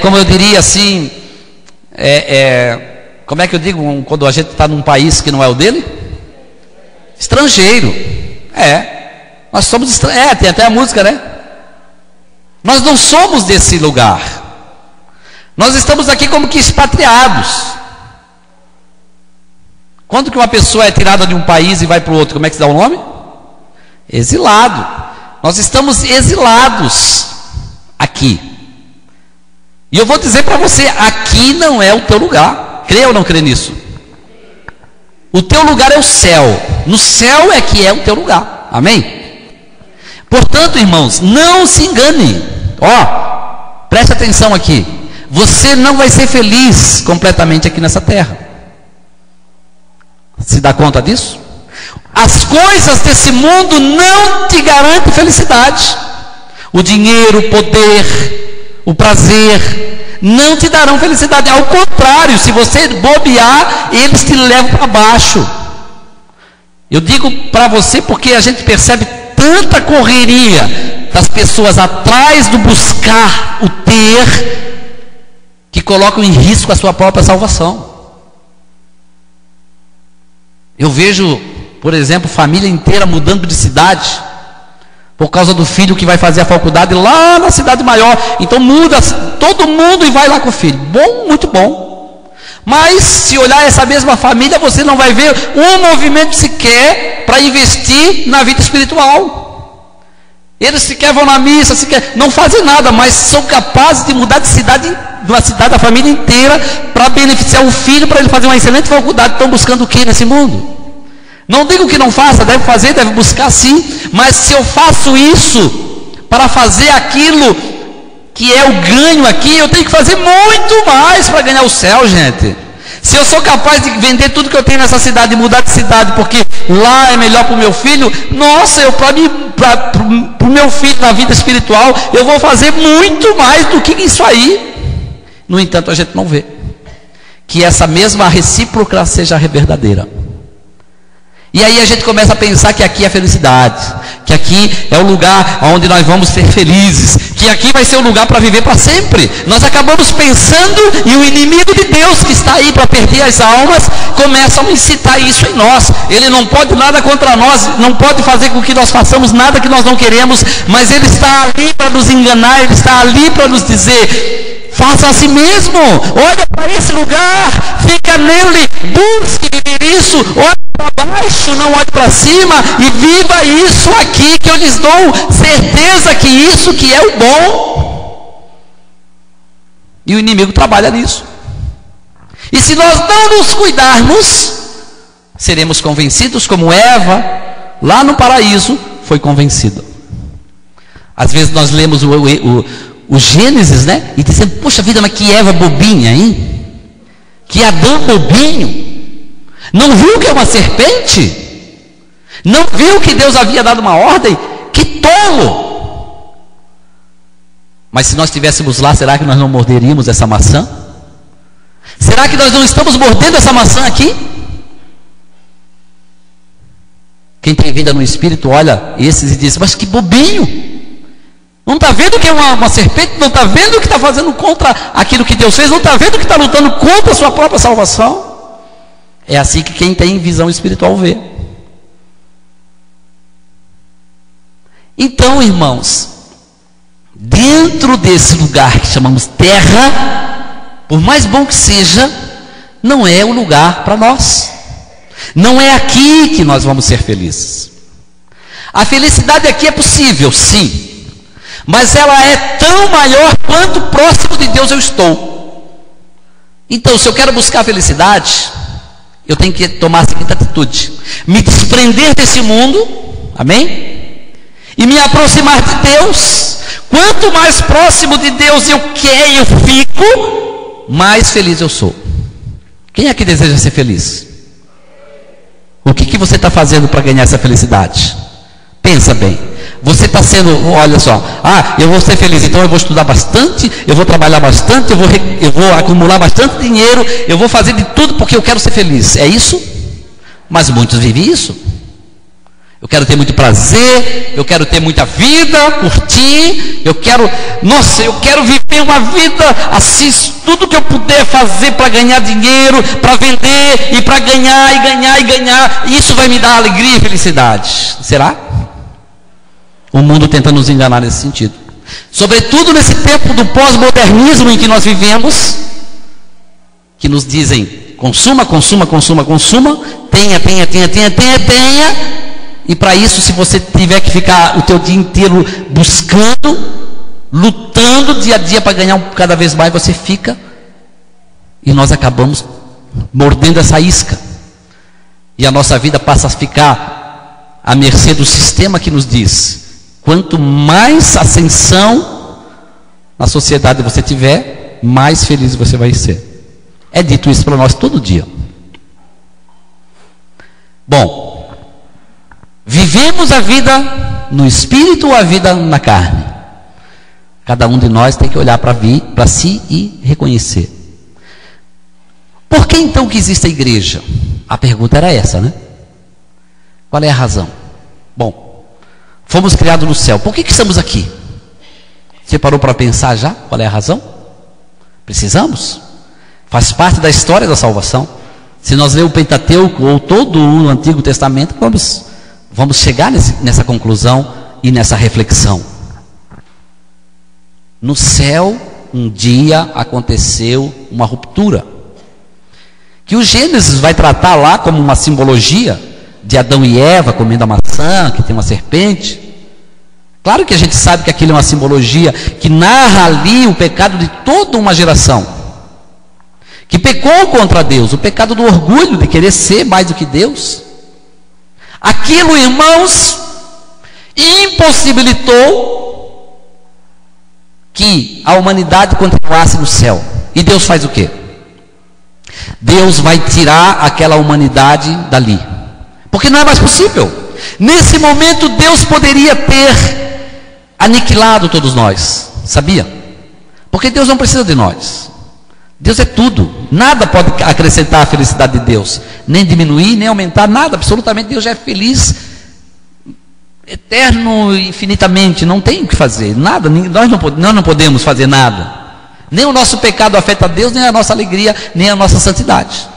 como eu diria assim, como é que eu digo quando a gente está num país que não é o dele? Estrangeiro. Nós somos estrangeiros. Tem até a música, né? Nós não somos desse lugar. Nós estamos aqui como que expatriados. Quando que uma pessoa é tirada de um país e vai para o outro, como é que se dá o nome? Exilado. Nós estamos exilados aqui. E eu vou dizer para você, aqui não é o teu lugar. Crê ou não crê nisso? O teu lugar é o céu. No céu é que é o teu lugar. Amém? Portanto, irmãos, não se engane. Preste atenção aqui. Você não vai ser feliz completamente aqui nessa terra. Se dá conta disso? As coisas desse mundo não te garantem felicidade. O dinheiro, o poder, o prazer não te darão felicidade. Ao contrário, se você bobear, eles te levam para baixo. Eu digo para você porque a gente percebe tanta correria das pessoas atrás do buscar o ter, que colocam em risco a sua própria salvação. Eu vejo, por exemplo, família inteira mudando de cidade, Por causa do filho que vai fazer a faculdade lá na cidade maior. Então muda todo mundo e vai lá com o filho. Bom, muito bom. Mas se olhar essa mesma família, você não vai ver um movimento sequer para investir na vida espiritual. Eles sequer vão na missa, sequer não fazem nada, mas são capazes de mudar de uma cidade, a família inteira, para beneficiar o filho, para ele fazer uma excelente faculdade. Estão buscando o que nesse mundo? Não digo que não faça, deve fazer, deve buscar sim, mas se eu faço isso para fazer aquilo que é o ganho aqui, eu tenho que fazer muito mais para ganhar o céu, gente. Se eu sou capaz de vender tudo que eu tenho nessa cidade e mudar de cidade porque lá é melhor para o meu filho, nossa, para o meu filho na vida espiritual, eu vou fazer muito mais do que isso aí. No entanto, a gente não vê que essa mesma recíproca seja verdadeira. E aí a gente começa a pensar que aqui é felicidade, que aqui é o lugar onde nós vamos ser felizes, que aqui vai ser o lugar para viver para sempre. Nós acabamos pensando, e o inimigo de Deus que está aí para perder as almas, começa a incitar isso em nós. Ele não pode nada contra nós, não pode fazer com que nós façamos nada que nós não queremos, mas ele está ali para nos enganar, ele está ali para nos dizer: faça a si mesmo, olha para esse lugar, fica nele, busque viver isso, olha para baixo, não olhe para cima, e viva isso aqui, que eu lhes dou certeza que isso que é o bom. E o inimigo trabalha nisso. E se nós não nos cuidarmos, seremos convencidos como Eva, lá no paraíso, foi convencida. Às vezes nós lemos o Gênesis, né? E dizemos: poxa vida, mas que Eva bobinha, hein? Que Adão bobinho. Não viu que é uma serpente? Não viu que Deus havia dado uma ordem? Que tolo! Mas se nós estivéssemos lá, será que nós não morderíamos essa maçã? Será que nós não estamos mordendo essa maçã aqui? Quem tem vida no Espírito olha esses e diz: mas que bobinho! Não está vendo que é uma serpente? Não está vendo que está fazendo contra aquilo que Deus fez? Não está vendo que está lutando contra a sua própria salvação? É assim que quem tem visão espiritual vê. Então, irmãos, dentro desse lugar que chamamos terra, por mais bom que seja, não é o lugar para nós. Não é aqui que nós vamos ser felizes. A felicidade aqui é possível, sim, mas ela é tão maior quanto próximo de Deus eu estou. Então, se eu quero buscar a felicidade, eu tenho que tomar a seguinte atitude: me desprender desse mundo, amém? E me aproximar de Deus. Quanto mais próximo de Deus eu fico, mais feliz eu sou. Quem é que deseja ser feliz? O que você está fazendo para ganhar essa felicidade? Pensa bem. Você está sendo, olha só, eu vou ser feliz, então eu vou estudar bastante, eu vou trabalhar bastante, eu vou acumular bastante dinheiro, eu vou fazer de tudo porque eu quero ser feliz. É isso? Mas muitos vivem isso. Eu quero ter muito prazer, eu quero ter muita vida, curtir, eu quero viver uma vida assim, tudo que eu puder fazer para ganhar dinheiro, para vender, e para ganhar, isso vai me dar alegria e felicidade. Será? O mundo tenta nos enganar nesse sentido. Sobretudo nesse tempo do pós-modernismo em que nós vivemos, que nos dizem: consuma, tenha. E para isso, se você tiver que ficar o teu dia inteiro buscando, lutando dia a dia para ganhar cada vez mais, você fica. E nós acabamos mordendo essa isca. E a nossa vida passa a ficar à mercê do sistema que nos diz: quanto mais ascensão na sociedade você tiver, mais feliz você vai ser. É dito isso para nós todo dia. Bom, vivemos a vida no espírito ou a vida na carne? Cada um de nós tem que olhar para si e reconhecer. Por que então que existe a igreja? A pergunta era essa, né? Qual é a razão? Bom, fomos criados no céu. Por que estamos aqui? Você parou para pensar já? Qual é a razão? Precisamos. Faz parte da história da salvação. Se nós lermos o Pentateuco ou todo o Antigo Testamento, vamos chegar nessa conclusão e nessa reflexão. No céu, um dia aconteceu uma ruptura, que o Gênesis vai tratar lá como uma simbologia de Adão e Eva comendo a maçã, que tem uma serpente. Claro que a gente sabe que aquilo é uma simbologia que narra ali o pecado de toda uma geração que pecou contra Deus, o pecado do orgulho, de querer ser mais do que Deus. Aquilo, irmãos, impossibilitou que a humanidade continuasse no céu. E Deus faz o quê? Deus vai tirar aquela humanidade dali, porque não é mais possível. Nesse momento Deus poderia ter aniquilado todos nós, sabia? Porque Deus não precisa de nós. Deus é tudo, nada pode acrescentar à felicidade de Deus, nem diminuir, nem aumentar, nada, absolutamente. Deus já é feliz, eterno, infinitamente, não tem o que fazer, nada, nós não podemos fazer nada. Nem o nosso pecado afeta a Deus, nem a nossa alegria, nem a nossa santidade.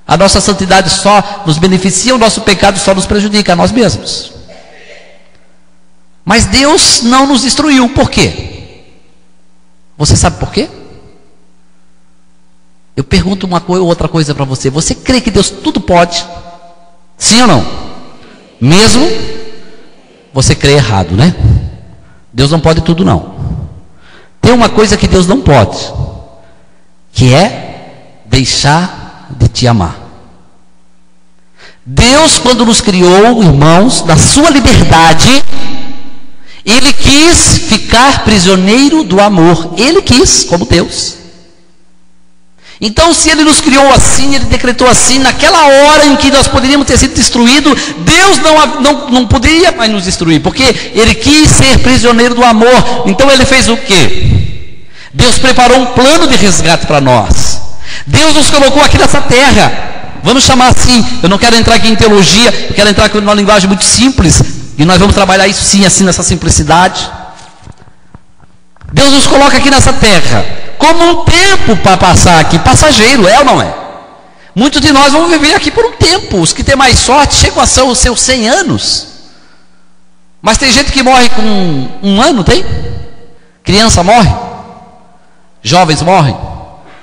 A nossa santidade só nos beneficia, o nosso pecado só nos prejudica a nós mesmos. Mas Deus não nos destruiu, por quê? Você sabe por quê? Eu pergunto outra coisa para você. Você crê que Deus tudo pode? Sim ou não? Mesmo você crê errado, né? Deus não pode tudo não. Tem uma coisa que Deus não pode, que é deixar de te amar. Deus, quando nos criou, irmãos, na sua liberdade, Ele quis ficar prisioneiro do amor. Ele quis, como Deus. Então, se Ele nos criou assim, Ele decretou assim, naquela hora em que nós poderíamos ter sido destruídos, Deus não poderia mais nos destruir, porque Ele quis ser prisioneiro do amor. Então Ele fez o quê? Deus preparou um plano de resgate para nós. Deus nos colocou aqui nessa terra, vamos chamar assim, eu não quero entrar aqui em teologia, eu quero entrar aqui numa linguagem muito simples, e nós vamos trabalhar isso sim, assim, nessa simplicidade. Deus nos coloca aqui nessa terra como um tempo para passar aqui, passageiro, é ou não é? Muitos de nós vão viver aqui por um tempo. Os que têm mais sorte chegam a ser os seus 100 anos. Mas tem gente que morre com 1 ano, tem? Criança morre? Jovens morrem?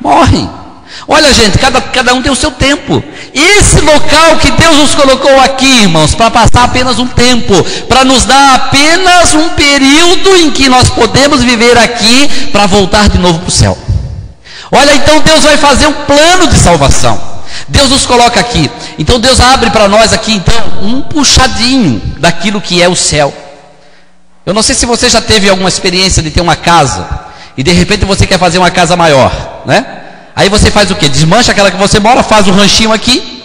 Morrem. Olha, gente, cada um tem o seu tempo. Esse local que Deus nos colocou aqui, irmãos, para passar apenas um tempo, para nos dar apenas um período em que nós podemos viver aqui, para voltar de novo para o céu. Olha, então Deus vai fazer um plano de salvação. Deus nos coloca aqui. Então Deus abre para nós aqui, então, um puxadinho daquilo que é o céu. Eu não sei se você já teve alguma experiência de ter uma casa, e de repente você quer fazer uma casa maior, né? Aí você faz o quê? Desmancha aquela que você mora, faz um ranchinho aqui,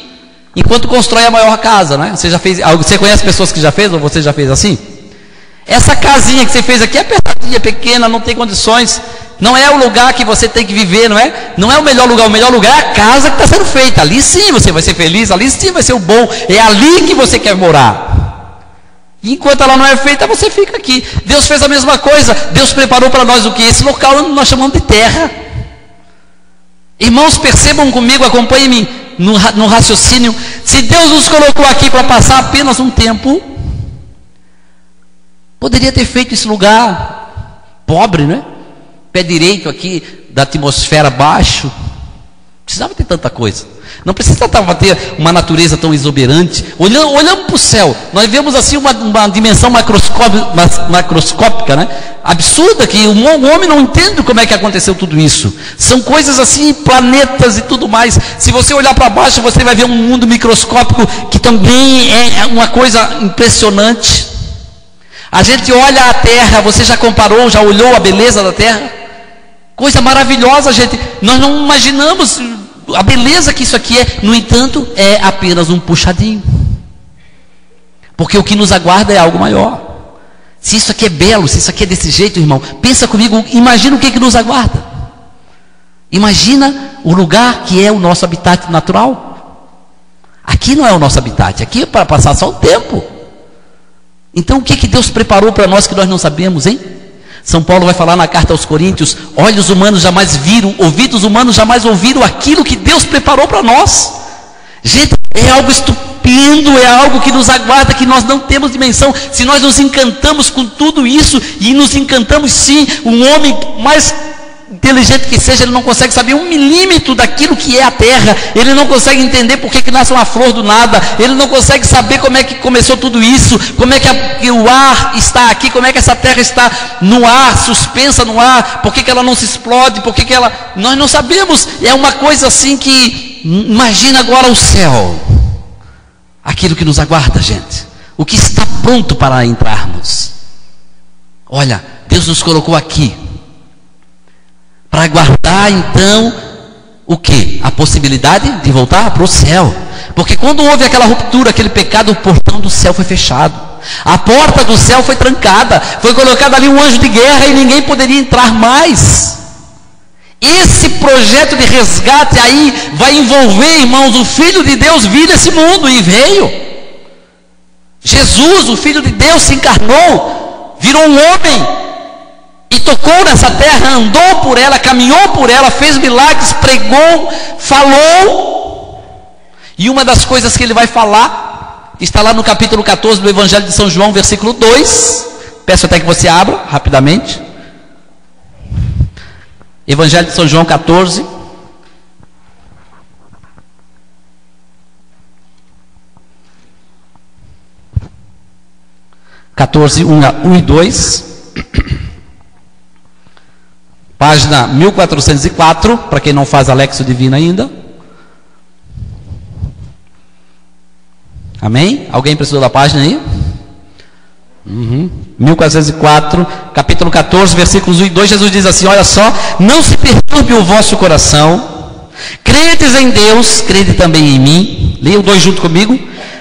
enquanto constrói a maior casa, né? Você já fez, você conhece pessoas que já fez, ou você já fez assim? Essa casinha que você fez aqui é apertadinha, pequena, não tem condições, não é o lugar que você tem que viver, não é? Não é o melhor lugar é a casa que está sendo feita. Ali sim você vai ser feliz, ali sim vai ser o bom, é ali que você quer morar. E enquanto ela não é feita, você fica aqui. Deus fez a mesma coisa. Deus preparou para nós o que? Esse local nós chamamos de terra. Irmãos, percebam comigo, acompanhem-me no raciocínio. Se Deus nos colocou aqui para passar apenas um tempo, poderia ter feito esse lugar pobre, né? Pé direito aqui, da atmosfera baixo. Não precisava ter tanta coisa. Não precisava ter uma natureza tão exuberante. Olhamos para o céu, nós vemos assim uma dimensão macroscópica, né? Absurda, que o homem não entende como é que aconteceu tudo isso. São coisas assim, planetas e tudo mais. Se você olhar para baixo, você vai ver um mundo microscópico que também é uma coisa impressionante. A gente olha a terra, você já comparou, já olhou a beleza da terra? Coisa maravilhosa, gente. Nós não imaginamos a beleza que isso aqui é. No entanto, é apenas um puxadinho, porque o que nos aguarda é algo maior. Se isso aqui é belo, se isso aqui é desse jeito, irmão, pensa comigo, imagina o que nos aguarda. Imagina o lugar que é o nosso habitat natural. Aqui não é o nosso habitat, aqui é para passar só o tempo. Então o que Deus preparou para nós que nós não sabemos, hein? São Paulo vai falar na carta aos Coríntios: olhos humanos jamais viram, ouvidos humanos jamais ouviram aquilo que Deus preparou para nós. Gente, é algo estupendo, é algo que nos aguarda, que nós não temos dimensão. Se nós nos encantamos com tudo isso, e nos encantamos sim, um homem mais inteligente que seja, ele não consegue saber 1 milímetro daquilo que é a terra, ele não consegue entender por que nasce uma flor do nada, ele não consegue saber como é que começou tudo isso, como é que o ar está aqui, como é que essa terra está no ar, suspensa no ar, por que ela não se explode, por que ela... Nós não sabemos, é uma coisa assim que... Imagina agora o céu, aquilo que nos aguarda, gente, o que está pronto para entrarmos. Olha, Deus nos colocou aqui para aguardar então o que? A possibilidade de voltar para o céu. Porque quando houve aquela ruptura, aquele pecado, o portão do céu foi fechado, a porta do céu foi trancada, foi colocado ali um anjo de guerra e ninguém poderia entrar mais. Esse projeto de resgate aí vai envolver, irmãos, o Filho de Deus vir nesse mundo, e veio. Jesus, o Filho de Deus, se encarnou, virou um homem, e tocou nessa terra, andou por ela, caminhou por ela, fez milagres, pregou, falou. E uma das coisas que ele vai falar, está lá no capítulo 14 do Evangelho de São João, versículo 2. Peço até que você abra, rapidamente. Evangelho de São João 14. Um e 2. Página 1404, para quem não faz Alexo Divino ainda. Amém? Alguém precisou da página aí? 1404, capítulo 14, versículos 1 e 2, Jesus diz assim: olha só, não se perturbe o vosso coração, credes em Deus, crede também em mim. Leia o 2 junto comigo.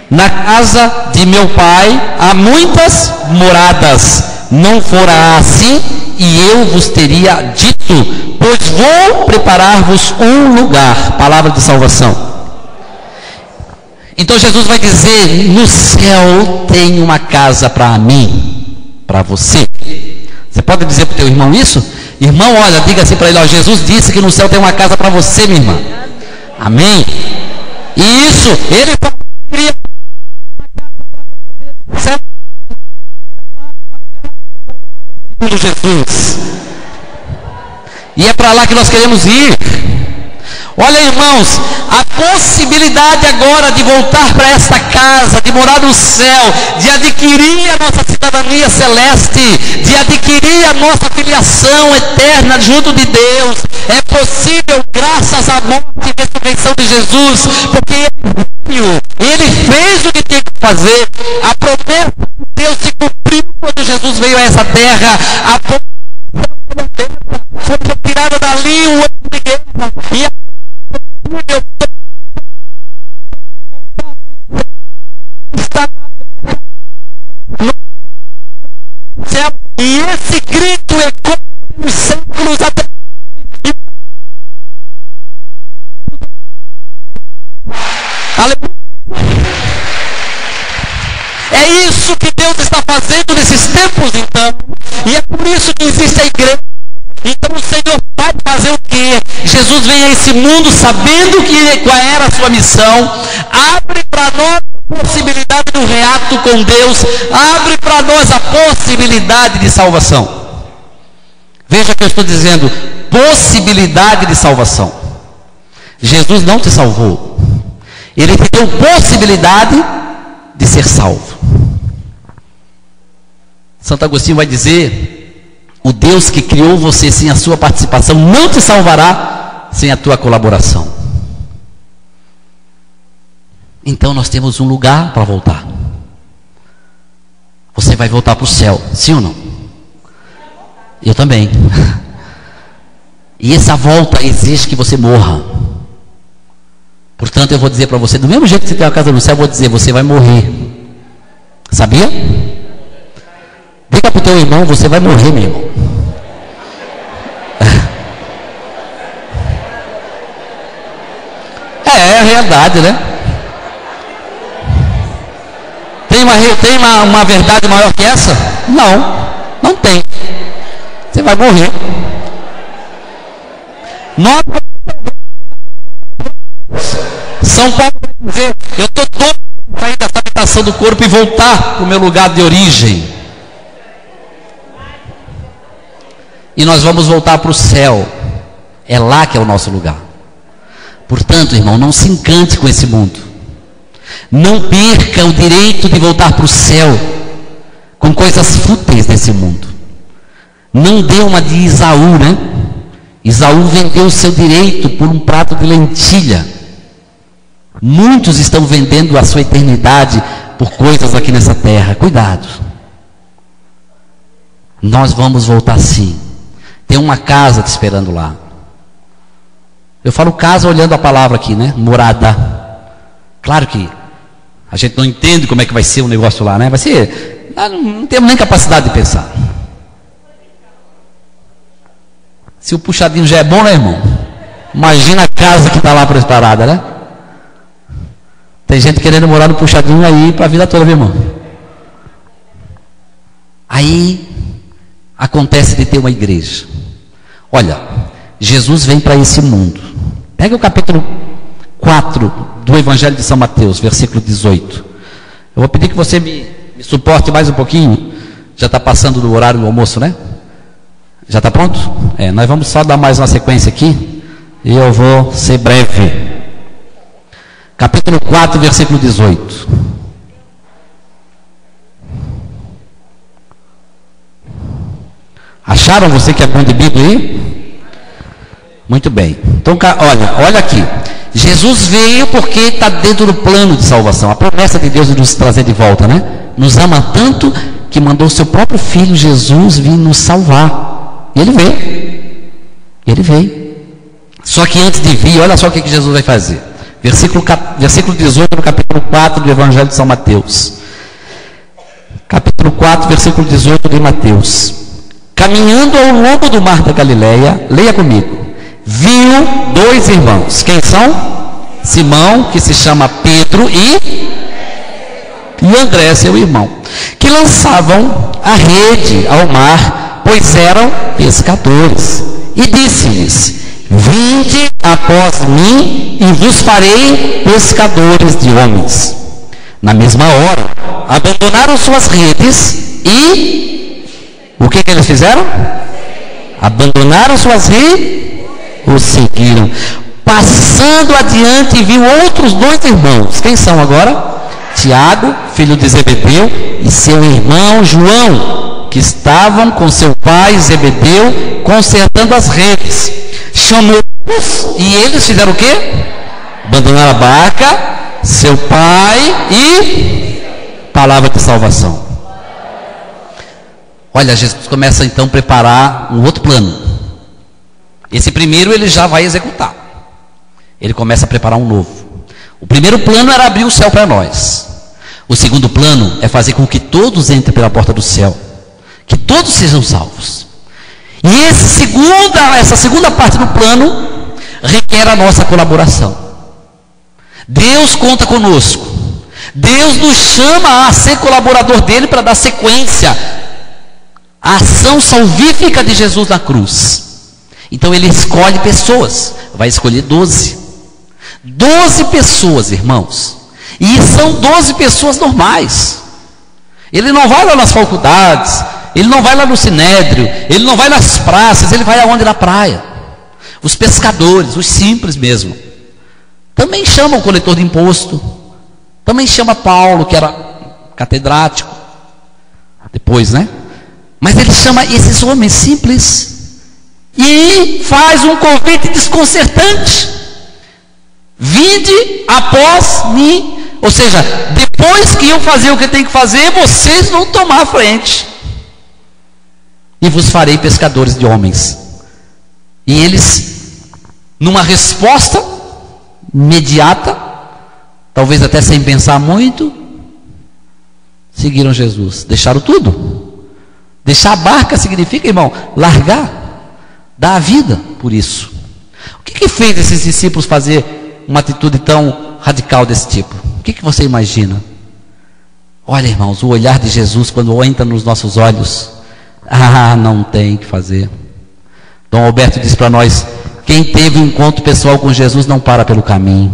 Na casa de meu pai há muitas moradas, não fora assim, e eu vos teria dito, pois vou preparar-vos um lugar. Palavra de salvação. Então Jesus vai dizer: no céu tem uma casa para mim, para você. Você pode dizer para o teu irmão isso? Irmão, olha, diga assim para ele: ó, Jesus disse que no céu tem uma casa para você, minha irmã. Amém? E isso, ele queria Jesus. E é para lá que nós queremos ir. Olha, irmãos, a possibilidade agora de voltar para esta casa, de morar no céu, de adquirir a nossa cidadania celeste, de adquirir a nossa filiação eterna junto de Deus, é possível graças à morte e ressurreição de Jesus, porque ele fez o que tinha que fazer. A promessa de Deus se cumpriu quando Jesus veio a essa terra. A promessa foi retirada dali o anjo de guerra, e a está no céu, e esse grito ecoa nos séculos até. Aleluia. É isso que Deus está fazendo nesses tempos, então, e é por isso que existe a igreja. Então o Senhor vai fazer o quê? Jesus vem a esse mundo sabendo qual era a sua missão, abre para nós a possibilidade do reato com Deus, abre para nós a possibilidade de salvação. Veja que eu estou dizendo, possibilidade de salvação. Jesus não te salvou, Ele te deu possibilidade de ser salvo. Santo Agostinho vai dizer: o Deus que criou você sem a sua participação não te salvará sem a tua colaboração. Então nós temos um lugar para voltar. Você vai voltar para o céu, sim ou não? Eu também. E essa volta exige que você morra. Portanto, eu vou dizer para você, do mesmo jeito que você tem uma casa no céu, eu vou dizer: você vai morrer. Sabia? Diga para o teu irmão: você vai morrer, meu irmão. É a realidade, né? Tem uma verdade maior que essa? Não tem. Você vai morrer. São Paulo vai dizer: eu estou todo separação do corpo e voltar para o meu lugar de origem. E nós vamos voltar para o céu. É lá que é o nosso lugar. Portanto, irmão, não se encante com esse mundo. Não perca o direito de voltar para o céu com coisas fúteis desse mundo. Não dê uma de Isaú, né? Isaú vendeu o seu direito por um prato de lentilha. Muitos estão vendendo a sua eternidade por coisas aqui nessa terra. Cuidado. Nós vamos voltar sim. Tem uma casa te esperando lá. Eu falo casa olhando a palavra aqui, né? Morada. Claro que a gente não entende como é que vai ser o negócio lá, né? Vai ser... Não temos nem capacidade de pensar. Se o puxadinho já é bom, né, irmão? Imagina a casa que está lá preparada, né? Tem gente querendo morar no puxadinho aí para a vida toda, viu, irmão? Aí acontece de ter uma igreja. Olha, Jesus vem para esse mundo. Pega o capítulo 4 do Evangelho de São Mateus, versículo 18. Eu vou pedir que você me suporte mais um pouquinho. Já está passando do horário do almoço, né? Já está pronto? Nós vamos só dar mais uma sequência aqui. E eu vou ser breve. Capítulo 4, versículo 18. Acharam você que é bom de Bíblia aí? Muito bem. Então, olha aqui. Jesus veio porque está dentro do plano de salvação. A promessa de Deus de nos trazer de volta, né? Nos ama tanto que mandou o seu próprio Filho Jesus vir nos salvar. E ele veio. Ele veio. Só que antes de vir, olha só o que Jesus vai fazer. Versículo 18 do capítulo 4 do Evangelho de São Mateus. Capítulo 4, versículo 18 de Mateus. Caminhando ao longo do mar da Galileia, leia comigo, viu dois irmãos. Quem são? Simão, que se chama Pedro, e André, seu irmão, que lançavam a rede ao mar, pois eram pescadores. E disse-lhes: vinde após mim e vos farei pescadores de homens. Na mesma hora, abandonaram suas redes e... o que eles fizeram? Abandonaram suas redes, o seguiram. Passando adiante, viu outros dois irmãos. Quem são agora? Tiago, filho de Zebedeu, e seu irmão João, que estavam com seu pai Zebedeu, consertando as redes. Chamou-os, e eles fizeram o quê? Abandonaram a barca, seu pai e palavra de salvação. Olha, Jesus começa então a preparar um outro plano. Esse primeiro ele já vai executar. Ele começa a preparar um novo. O primeiro plano era abrir o céu para nós. O segundo plano é fazer com que todos entrem pela porta do céu. Que todos sejam salvos. E essa segunda parte do plano requer a nossa colaboração. Deus conta conosco. Deus nos chama a ser colaborador dele para dar sequência a ação salvífica de Jesus na cruz. Então ele escolhe pessoas. Vai escolher 12. 12 pessoas, irmãos. E são 12 pessoas normais. Ele não vai lá nas faculdades, ele não vai lá no sinédrio, ele não vai nas praças, ele vai aonde? Na praia. Os pescadores, os simples mesmo. Também chama o coletor de imposto. Também chama Paulo, que era catedrático. Depois, né? Mas ele chama esses homens simples e faz um convite desconcertante: vinde após mim. Ou seja, depois que eu fazer o que eu tenho que fazer, vocês vão tomar a frente. E vos farei pescadores de homens. E eles, numa resposta imediata, talvez até sem pensar muito, seguiram Jesus. Deixaram tudo. Deixar a barca significa, irmão, largar, dar a vida por isso. O que fez esses discípulos fazer uma atitude tão radical desse tipo? O que você imagina? Olha, irmãos, o olhar de Jesus quando entra nos nossos olhos, não tem o que fazer. Dom Alberto diz para nós: quem teve um encontro pessoal com Jesus não para pelo caminho.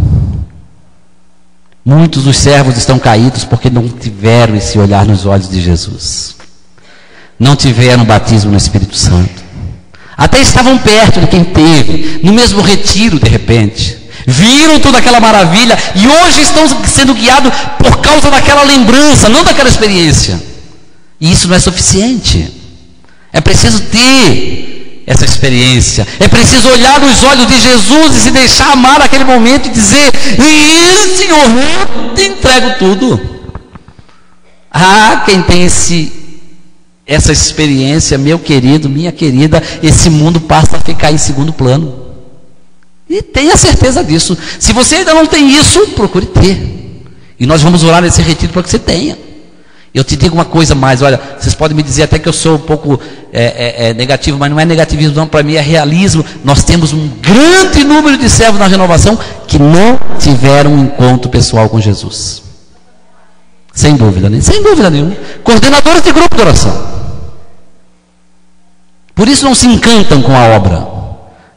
Muitos dos servos estão caídos porque não tiveram esse olhar nos olhos de Jesus. Não tiveram batismo no Espírito Santo. Até estavam perto de quem teve, no mesmo retiro de repente. Viram toda aquela maravilha e hoje estão sendo guiados por causa daquela lembrança, não daquela experiência. E isso não é suficiente. É preciso ter essa experiência. É preciso olhar nos olhos de Jesus e se deixar amar naquele momento e dizer: Senhor, eu te entrego tudo. Quem tem essa experiência, meu querido, minha querida, esse mundo passa a ficar em segundo plano. E tenha certeza disso. Se você ainda não tem isso, procure ter. E nós vamos orar nesse retiro para que você tenha. Eu te digo uma coisa mais, olha, vocês podem me dizer até que eu sou um pouco negativo, mas não é negativismo não, para mim é realismo. Nós temos um grande número de servos na renovação que não tiveram um encontro pessoal com Jesus. Sem dúvida nenhuma. Coordenadores de grupo de oração. Por isso não se encantam com a obra.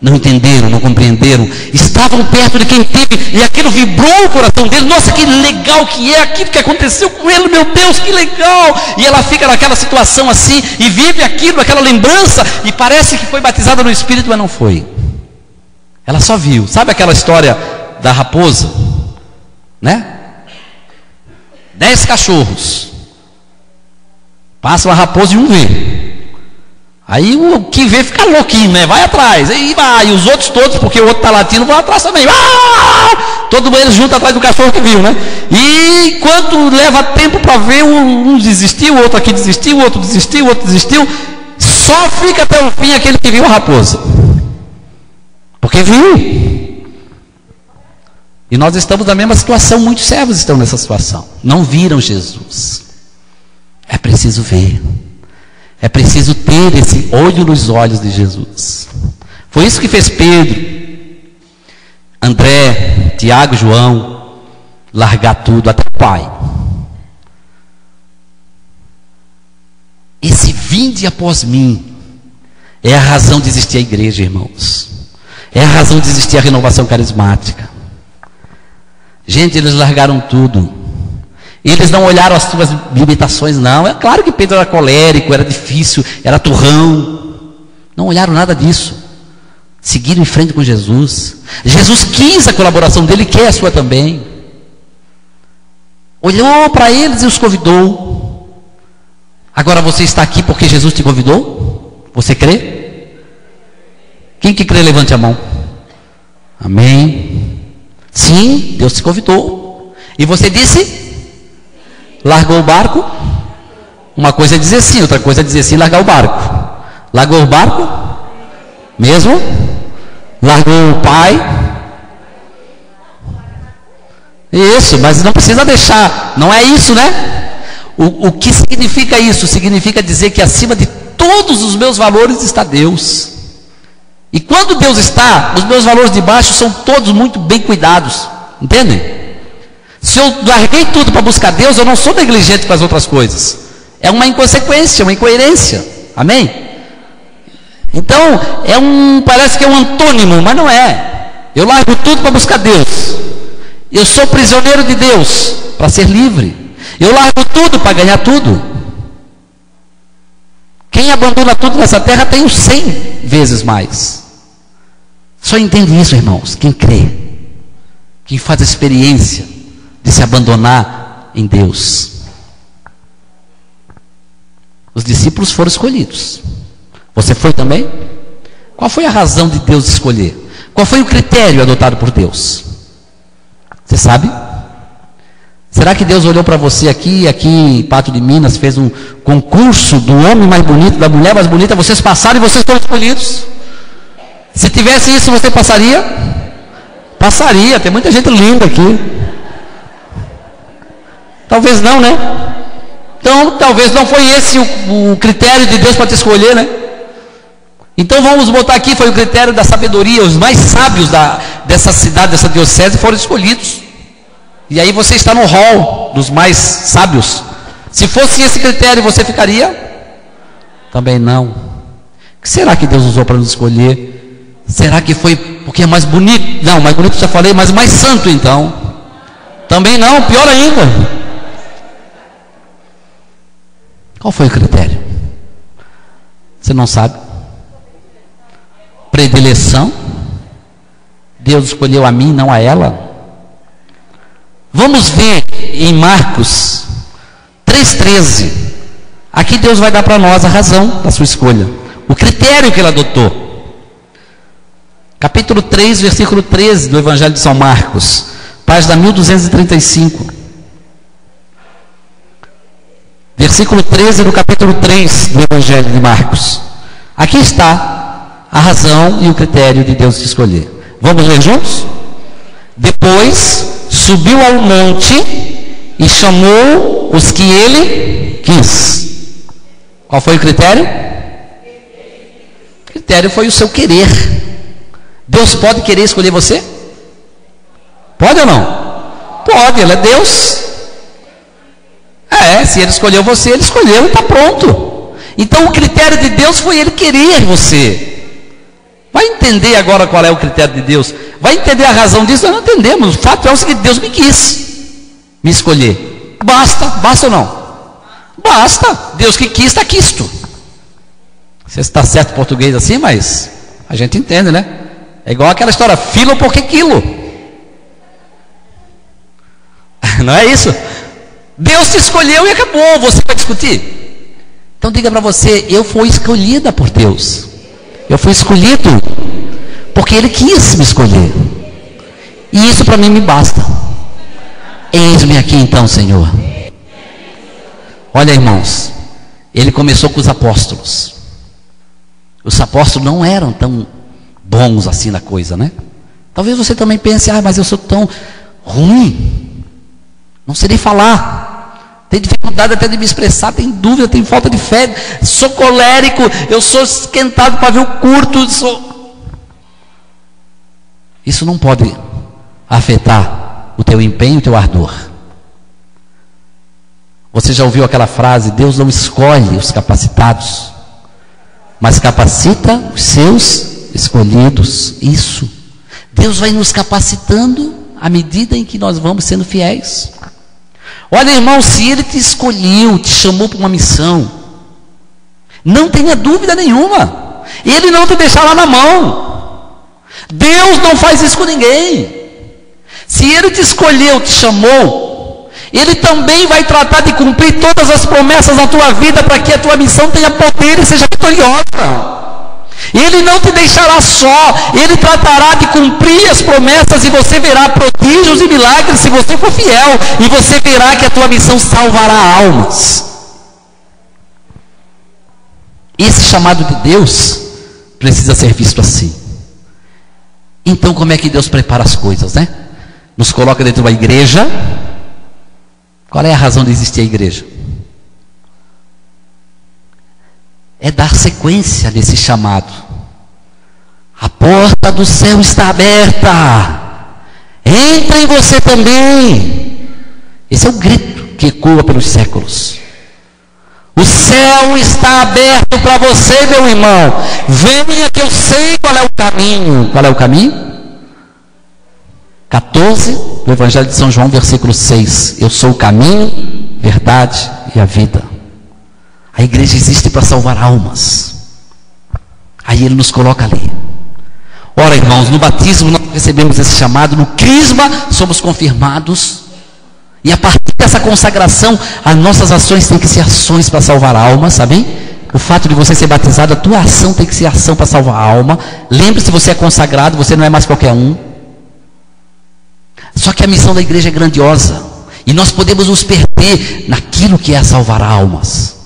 Não entenderam, não compreenderam. Estavam perto de quem teve, e aquilo vibrou o coração deles. Nossa, que legal que é aquilo que aconteceu com ele, meu Deus, que legal. E ela fica naquela situação assim, e vive aquilo, aquela lembrança, e parece que foi batizada no Espírito, mas não foi. Ela só viu. Sabe aquela história da raposa? Né? 10 cachorros. Passa uma raposa e um vê. Aí o que vê fica louquinho, né? Vai atrás, aí vai, e os outros todos, porque o outro está latindo, vão atrás também. Todo mundo junto atrás do cachorro que viu, né? E quando leva tempo para ver, um desistiu, o outro aqui desistiu, o outro desistiu, o outro desistiu. Só fica até o fim aquele que viu a raposa. Porque viu. E nós estamos na mesma situação, muitos servos estão nessa situação. Não viram Jesus. É preciso ver. É preciso ter esse olho nos olhos de Jesus. Foi isso que fez Pedro, André, Tiago, João, largar tudo, até o Pai. Esse vinde após mim é a razão de existir a igreja, irmãos. É a razão de existir a renovação carismática. Gente, eles largaram tudo. Eles não olharam as suas limitações, não. É claro que Pedro era colérico, era difícil, era turrão. Não olharam nada disso. Seguiram em frente com Jesus. Jesus quis a colaboração dele, quer a sua também. Olhou para eles e os convidou. Agora você está aqui porque Jesus te convidou? Você crê? Quem que crê, levante a mão. Amém. Sim, Deus te convidou. E você disse? Largou o barco? Uma coisa é dizer sim, outra coisa é dizer sim e largar o barco. Largou o barco? Mesmo? Largou o pai? Isso, mas não precisa deixar. Não é isso, né? O que significa isso? Significa dizer que acima de todos os meus valores está Deus. E quando Deus está, os meus valores de baixo são todos muito bem cuidados. Entendem? Se eu larguei tudo para buscar Deus, eu não sou negligente com as outras coisas. É uma inconsequência, uma incoerência. Amém? Então, parece que é um antônimo, mas não é. Eu largo tudo para buscar Deus. Eu sou prisioneiro de Deus para ser livre. Eu largo tudo para ganhar tudo. Quem abandona tudo nessa terra tem 100 vezes mais. Só entende isso, irmãos, quem crê. Quem faz a experiência de se abandonar em Deus. Os discípulos foram escolhidos. Você foi também? Qual foi a razão de Deus escolher? Qual foi o critério adotado por Deus? Você sabe? Será que Deus olhou para você aqui em Pato de Minas, fez um concurso do homem mais bonito, da mulher mais bonita, vocês passaram e vocês foram escolhidos? Se tivesse isso, você passaria? Passaria, tem muita gente linda aqui. Talvez não, né? Então, talvez não foi esse o critério de Deus para te escolher, né? Então, vamos botar aqui, foi o critério da sabedoria. Os mais sábios dessa cidade, dessa diocese, foram escolhidos. E aí você está no hall dos mais sábios. Se fosse esse critério, você ficaria? Também não. O que será que Deus usou para nos escolher? Será que foi porque é mais bonito? Não, mais bonito já falei, mas mais santo então. Também não, pior ainda. Qual foi o critério? Você não sabe? Predileção? Deus escolheu a mim, não a ela? Vamos ver em Marcos 3,13. Aqui Deus vai dar para nós a razão da sua escolha, o critério que ele adotou. Capítulo 3, versículo 13 do Evangelho de São Marcos, página 1235. Versículo 13 do capítulo 3 do Evangelho de Marcos. Aqui está a razão e o critério de Deus te escolher. Vamos ler juntos? Depois subiu ao monte e chamou os que ele quis. Qual foi o critério? O critério foi o seu querer. Deus pode querer escolher você? Pode ou não? Pode, ele é Deus. Se ele escolheu você, ele escolheu e está pronto. Então o critério de Deus foi ele querer você. Vai entender agora qual é o critério de Deus? Vai entender a razão disso? Nós não entendemos. O fato é o seguinte: Deus me quis me escolher. Basta ou não? Basta. Deus que quis, está quisto. Você está certo português assim, mas a gente entende, né? É igual aquela história: filo porque quilo. Não é isso? Deus te escolheu e acabou. Você vai discutir? Então diga para você: eu fui escolhida por Deus. Eu fui escolhido porque Ele quis me escolher. E isso para mim me basta. Eis-me aqui então, Senhor. Olha, irmãos, Ele começou com os apóstolos. Os apóstolos não eram tão bons assim na coisa, né? Talvez você também pense: mas eu sou tão ruim, não sei nem falar, tenho dificuldade até de me expressar, tenho dúvida, tenho falta de fé, sou colérico, eu sou esquentado para ver o curto, Isso não pode afetar o teu empenho e o teu ardor. Você já ouviu aquela frase: Deus não escolhe os capacitados, mas capacita os seus escolhidos. Isso, Deus vai nos capacitando à medida em que nós vamos sendo fiéis. Olha, irmão, se Ele te escolheu, te chamou para uma missão, não tenha dúvida nenhuma, Ele não te deixará na mão. Deus não faz isso com ninguém. Se Ele te escolheu, te chamou, Ele também vai tratar de cumprir todas as promessas da tua vida, para que a tua missão tenha poder e seja vitoriosa. Ele não te deixará só, Ele tratará de cumprir as promessas, e você verá prodígios e milagres se você for fiel, e você verá que a tua missão salvará almas. Esse chamado de Deus precisa ser visto assim. Então, como é que Deus prepara as coisas, né? Nos coloca dentro de uma igreja. Qual é a razão de existir a igreja? É dar sequência nesse chamado. A porta do céu está aberta, entra em você também. Esse é o grito que ecoa pelos séculos. O céu está aberto para você, meu irmão. Venha que eu sei qual é o caminho. Qual é o caminho? 14 do Evangelho de São João, versículo 6. Eu sou o caminho, verdade e a vida. A igreja existe para salvar almas. Aí Ele nos coloca ali. Ora, irmãos, no batismo nós recebemos esse chamado, no crisma somos confirmados, e a partir dessa consagração, as nossas ações têm que ser ações para salvar almas, sabem? O fato de você ser batizado, a tua ação tem que ser ação para salvar a alma. Lembre-se, você é consagrado, você não é mais qualquer um. Só que a missão da igreja é grandiosa, e nós podemos nos perder naquilo que é salvar almas.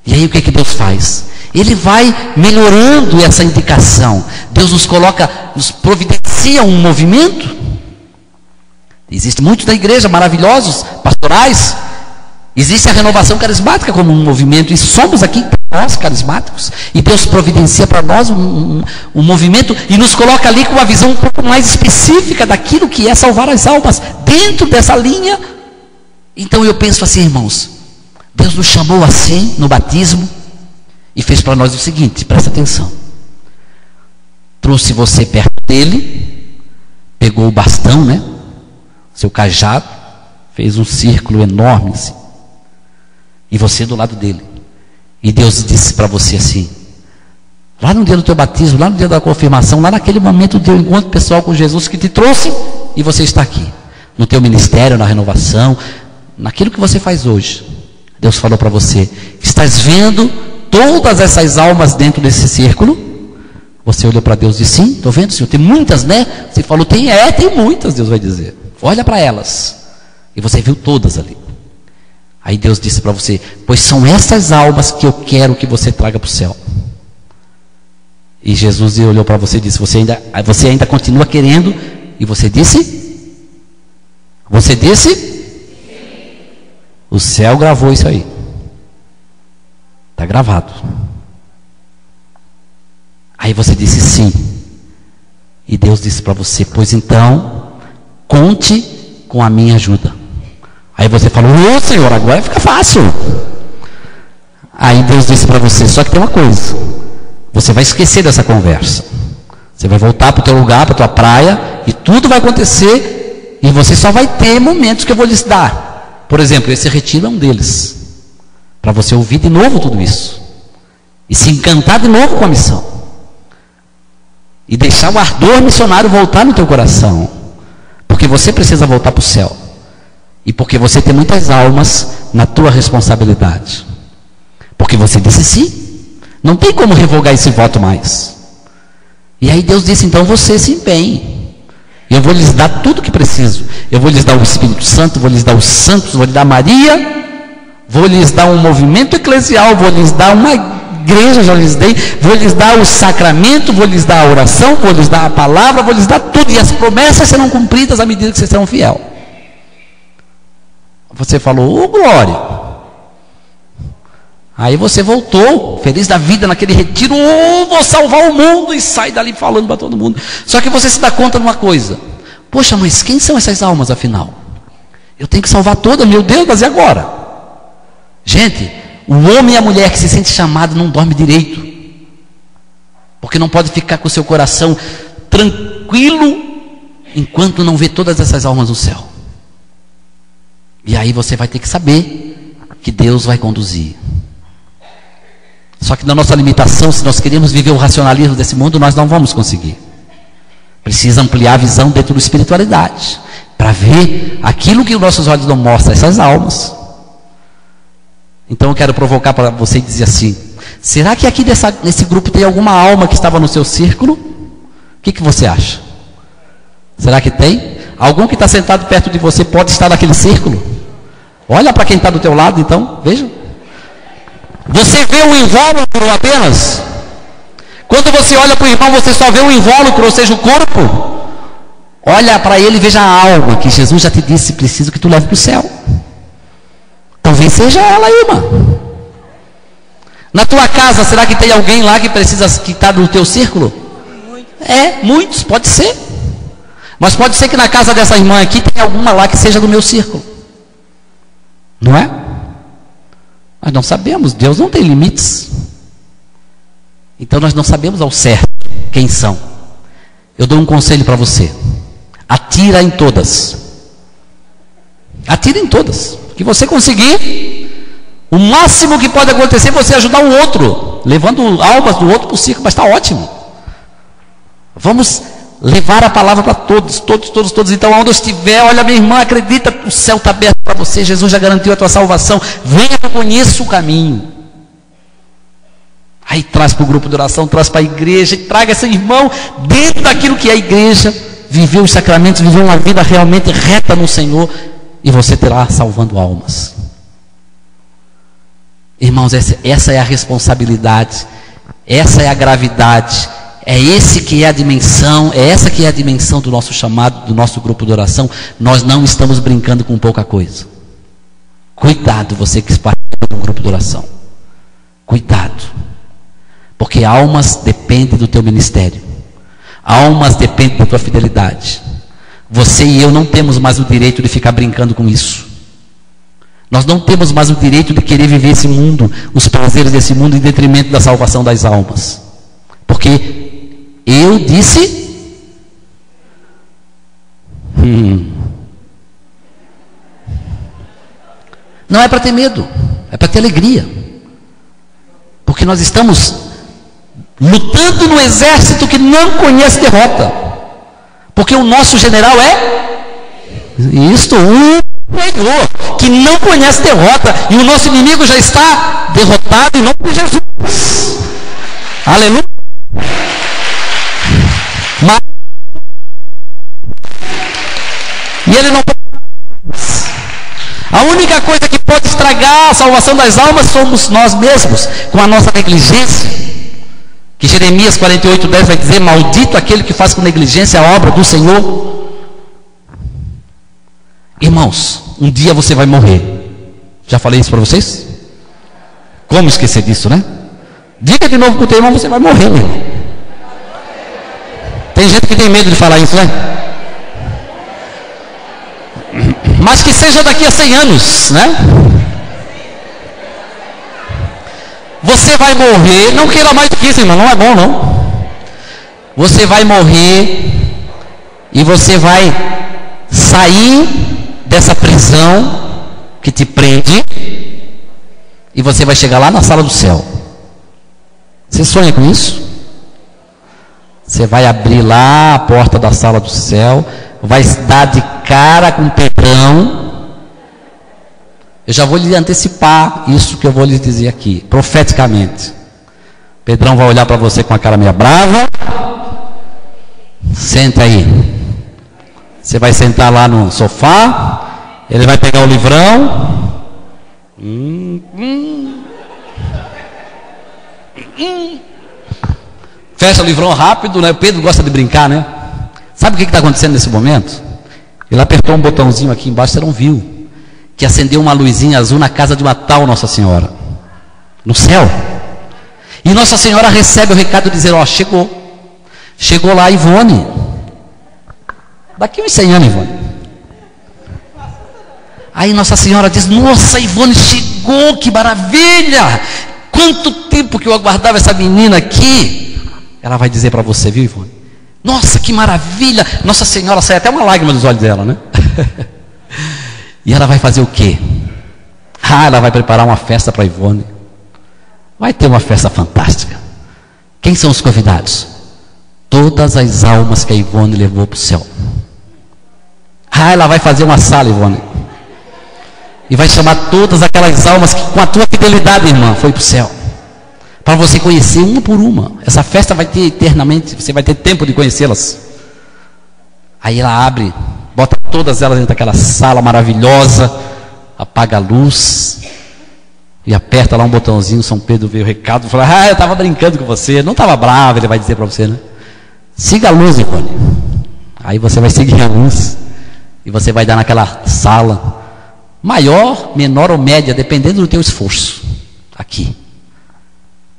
E aí o que é que Deus faz? Ele vai melhorando essa indicação. Deus nos coloca, nos providencia um movimento. Existe muitos da igreja maravilhosos, pastorais. Existe a renovação carismática como um movimento, e somos aqui nós carismáticos, e Deus providencia para nós um movimento, e nos coloca ali com uma visão um pouco mais específica daquilo que é salvar as almas, dentro dessa linha. Então eu penso assim, irmãos, Deus nos chamou assim no batismo, e fez para nós o seguinte, presta atenção: trouxe você perto dele, pegou o bastão, né? seu cajado fez um círculo enorme assim, e você do lado dele. E Deus disse para você assim, lá no dia do teu batismo, lá no dia da confirmação, lá naquele momento do teu encontro pessoal com Jesus que te trouxe, e você está aqui, no teu ministério, na renovação, naquilo que você faz hoje. Deus falou para você, estás vendo todas essas almas dentro desse círculo? Você olhou para Deus e disse, sim, estou vendo, Senhor, tem muitas, né? Você falou, tem muitas, Deus vai dizer. Olha para elas. E você viu todas ali. Aí Deus disse para você, pois são essas almas que eu quero que você traga para o céu. E Jesus olhou para você e disse, você ainda continua querendo? E você disse? Você disse? O céu gravou isso aí. Está gravado. Aí você disse sim. E Deus disse para você, pois então, conte com a minha ajuda. Aí você falou, ô Senhor, agora fica fácil. Aí Deus disse para você, só que tem uma coisa, você vai esquecer dessa conversa. Você vai voltar para o teu lugar, para a tua praia, e tudo vai acontecer, e você só vai ter momentos que eu vou lhes dar. Por exemplo, esse retiro é um deles, para você ouvir de novo tudo isso, e se encantar de novo com a missão, e deixar o ardor missionário voltar no teu coração, porque você precisa voltar para o céu, e porque você tem muitas almas na tua responsabilidade, porque você disse sim, não tem como revogar esse voto mais. E aí Deus disse, então você se empenhe, eu vou lhes dar tudo que preciso, eu vou lhes dar o Espírito Santo, vou lhes dar os santos, vou lhes dar Maria, vou lhes dar um movimento eclesial, vou lhes dar uma igreja, já lhes dei, vou lhes dar o sacramento, vou lhes dar a oração, vou lhes dar a palavra, vou lhes dar tudo, e as promessas serão cumpridas à medida que vocês serão fiel. Você falou, ô glória. Aí você voltou, feliz da vida naquele retiro, vou salvar o mundo, e sai dali falando para todo mundo. Só que você se dá conta de uma coisa, poxa, mas quem são essas almas afinal? Eu tenho que salvar todas, meu Deus, mas e agora? Gente, o homem e a mulher que se sente chamado não dorme direito, porque não pode ficar com o seu coração tranquilo enquanto não vê todas essas almas no céu. E aí você vai ter que saber que Deus vai conduzir. Só que na nossa limitação, se nós queremos viver o racionalismo desse mundo, nós não vamos conseguir. Precisa ampliar a visão dentro da espiritualidade, para ver aquilo que os nossos olhos não mostram, essas almas. Então eu quero provocar para você e dizer assim, será que aqui nesse grupo tem alguma alma que estava no seu círculo? O que você acha? Será que tem? Algum que está sentado perto de você pode estar naquele círculo? Olha para quem está do teu lado então, veja. Você vê um invólucro apenas? Quando você olha para o irmão, você só vê um invólucro, ou seja, o corpo. Olha para ele e veja a alma, que Jesus já te disse, preciso que tu leve para o céu. Talvez seja ela aí, irmã. Na tua casa, será que tem alguém lá que precisa, que está no teu círculo? Muitos, pode ser. Mas pode ser que na casa dessa irmã aqui tenha alguma lá que seja do meu círculo. Não é? Nós não sabemos, Deus não tem limites. Então nós não sabemos ao certo quem são. Eu dou um conselho para você. Atira em todas. Atira em todas. Que você conseguir, o máximo que pode acontecer é você ajudar o outro, levando almas do outro para o círculo, mas está ótimo. Vamos levar a palavra para todos. Então, onde eu estiver, olha, minha irmã, acredita, o céu está aberto para você, Jesus já garantiu a tua salvação, venha que eu conheço o caminho. Aí traz para o grupo de oração, traz para a igreja, e traga esse irmão dentro daquilo que é a igreja, viver os sacramentos, viver uma vida realmente reta no Senhor, e você terá salvando almas. Irmãos, essa é a responsabilidade, essa é a gravidade, é essa que é a dimensão do nosso chamado, do nosso grupo de oração. Nós não estamos brincando com pouca coisa. Cuidado, você que participa de um grupo de oração. Cuidado, porque almas dependem do teu ministério, almas dependem da tua fidelidade. Você e eu não temos mais o direito de ficar brincando com isso. Nós não temos mais o direito de querer viver esse mundo, os prazeres desse mundo, em detrimento da salvação das almas. Porque eu disse, Não é para ter medo, é para ter alegria. Porque nós estamos lutando no exército que não conhece derrota. Porque o nosso general é isto, um Senhor que não conhece derrota. E o nosso inimigo já está derrotado em nome de Jesus. Aleluia. Mas e ele não pode. A única coisa que pode estragar a salvação das almas somos nós mesmos, com a nossa negligência. Que Jeremias 48:10 vai dizer: maldito aquele que faz com negligência a obra do Senhor. Irmãos, um dia você vai morrer. Já falei isso para vocês? Como esquecer disso, né? Diga de novo para o teu irmão: você vai morrer, meu irmão. Tem gente que tem medo de falar isso, né? Mas que seja daqui a 100 anos, né? Você vai morrer. Não queira mais do que isso, irmão. Não é bom, não. Você vai morrer e você vai sair dessa prisão que te prende e você vai chegar lá na sala do céu. Você sonha com isso? Você vai abrir lá a porta da sala do céu, vai dar de cara com Pedrão. Eu já vou lhe antecipar isso que eu vou lhe dizer aqui, profeticamente. Pedrão vai olhar para você com a cara meio brava. Senta aí. Você vai sentar lá no sofá. Ele vai pegar o livrão. Fecha o livrão rápido, né? O Pedro gosta de brincar, né? Sabe o que está acontecendo nesse momento? Ele apertou um botãozinho aqui embaixo, você não viu, que acendeu uma luzinha azul na casa de uma tal Nossa Senhora, no céu. E Nossa Senhora recebe o recado de dizer: ó, chegou lá a Ivone. Daqui uns 100 anos, Ivone. Aí Nossa Senhora diz: nossa, Ivone chegou, que maravilha! Quanto tempo que eu aguardava essa menina aqui. Ela vai dizer para você, viu, Ivone? Nossa, que maravilha! Nossa Senhora, sai até uma lágrima dos olhos dela, né? E ela vai fazer o quê? Ela vai preparar uma festa para Ivone. Vai ter uma festa fantástica. Quem são os convidados? Todas as almas que a Ivone levou para o céu. Ela vai fazer uma sala, Ivone, e vai chamar todas aquelas almas que com a tua fidelidade, irmã, foi para o céu, para você conhecer uma por uma. Essa festa vai ter eternamente, você vai ter tempo de conhecê-las. Aí ela abre, bota todas elas dentro daquela sala maravilhosa, apaga a luz e aperta lá um botãozinho. São Pedro veio o recado, fala: eu estava brincando com você, não estava bravo. Ele vai dizer para você, né? Siga a luz, Ivone. Aí você vai seguir a luz e você vai dar naquela sala, maior, menor ou média, dependendo do teu esforço, aqui.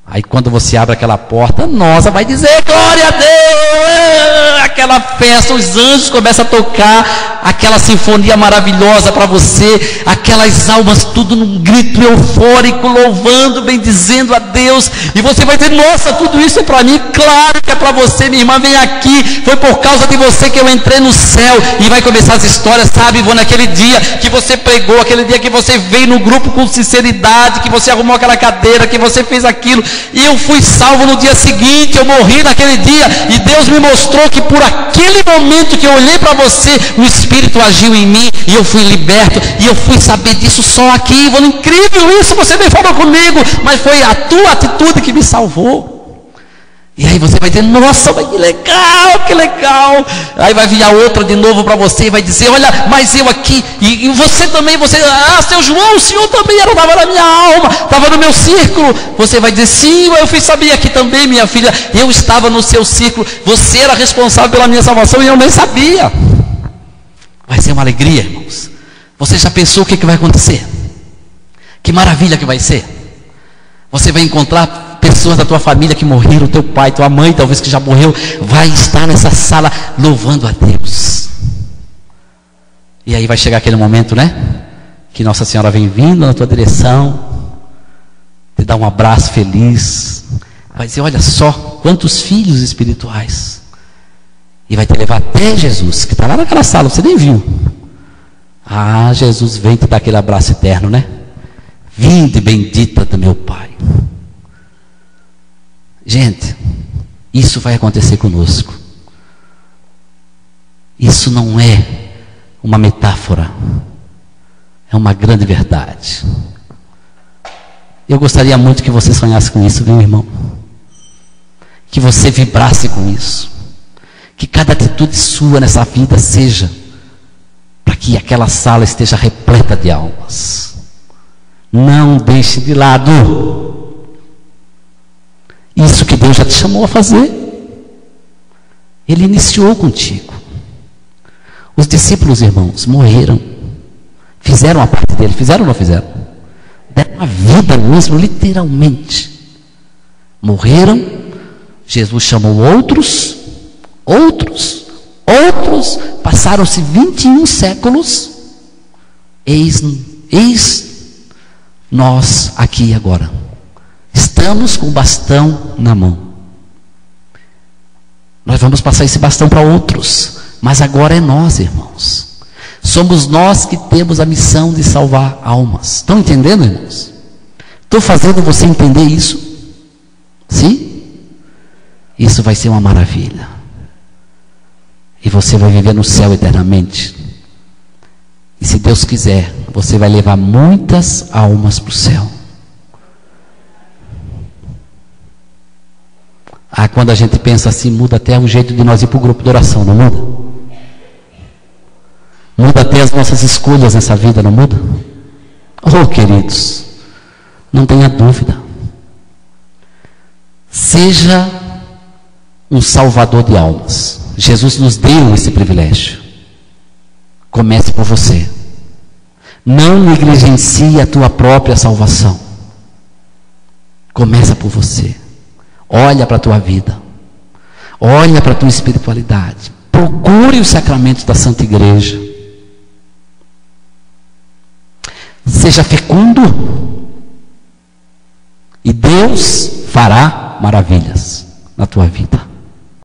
Aí quando você abre aquela porta, nossa, vai dizer: glória a Deus! Aquela festa, os anjos começam a tocar aquela sinfonia maravilhosa para você, aquelas almas tudo num grito eufórico, louvando, bendizendo a Deus, e você vai dizer: nossa, tudo isso é para mim? Claro que é para você, minha irmã, vem aqui, foi por causa de você que eu entrei no céu. E vai começar as histórias, sabe, Ivone, aquele dia que você pregou, aquele dia que você veio no grupo com sinceridade, que você arrumou aquela cadeira, que você fez aquilo, e eu fui salvo no dia seguinte, eu morri naquele dia, e Deus me mostrou que por aquele momento que eu olhei para você, o Espírito agiu em mim, e eu fui liberto, e eu fui saber disso só aqui. Ivone, incrível isso, você nem falou comigo, mas foi a tua atitude que me salvou. E aí você vai dizer: nossa, mas que legal, que legal. Aí vai vir a outra de novo para você e vai dizer: olha, mas eu aqui, e você também, seu João, o senhor também estava na minha alma, estava no meu círculo. Você vai dizer: sim, eu fui saber aqui também, minha filha, eu estava no seu círculo, você era responsável pela minha salvação e eu nem sabia. Vai ser uma alegria, irmãos. Você já pensou o que vai acontecer? Que maravilha que vai ser. Você vai encontrar pessoas da tua família que morreram, teu pai, tua mãe, talvez que já morreu, vai estar nessa sala louvando a Deus. E aí vai chegar aquele momento, né? Que Nossa Senhora vem vindo na tua direção, te dá um abraço feliz, vai dizer: olha só, quantos filhos espirituais. E vai te levar até Jesus, que está lá naquela sala, você nem viu. Jesus vem te dar aquele abraço eterno, né? Vinde bendita do meu Pai. Gente, isso vai acontecer conosco. Isso não é uma metáfora, é uma grande verdade. Eu gostaria muito que você sonhasse com isso, meu irmão. Que você vibrasse com isso. Que cada atitude sua nessa vida seja para que aquela sala esteja repleta de almas. Não deixe de lado isso que Deus já te chamou a fazer. Ele iniciou contigo. Os discípulos, irmãos, morreram. Fizeram a parte dele. Fizeram ou não fizeram? Deram a vida mesmo, literalmente. Morreram. Jesus chamou outros. Passaram-se 21 séculos. Eis nós aqui agora. Estamos com o bastão na mão. Nós vamos passar esse bastão para outros. Mas agora é nós, irmãos. Somos nós que temos a missão de salvar almas. Estão entendendo, irmãos? Estou fazendo você entender isso? Sim? Isso vai ser uma maravilha. E você vai viver no céu eternamente. E se Deus quiser, você vai levar muitas almas para o céu. Quando a gente pensa assim, muda até o jeito de nós ir para o grupo de oração, não muda? Muda até as nossas escolhas nessa vida, não muda? Oh, queridos, não tenha dúvida. Seja um salvador de almas. Jesus nos deu esse privilégio. Comece por você. Não negligencie a tua própria salvação. Começa por você. Olha para a tua vida. Olha para a tua espiritualidade. Procure os sacramentos da Santa Igreja. Seja fecundo. E Deus fará maravilhas na tua vida.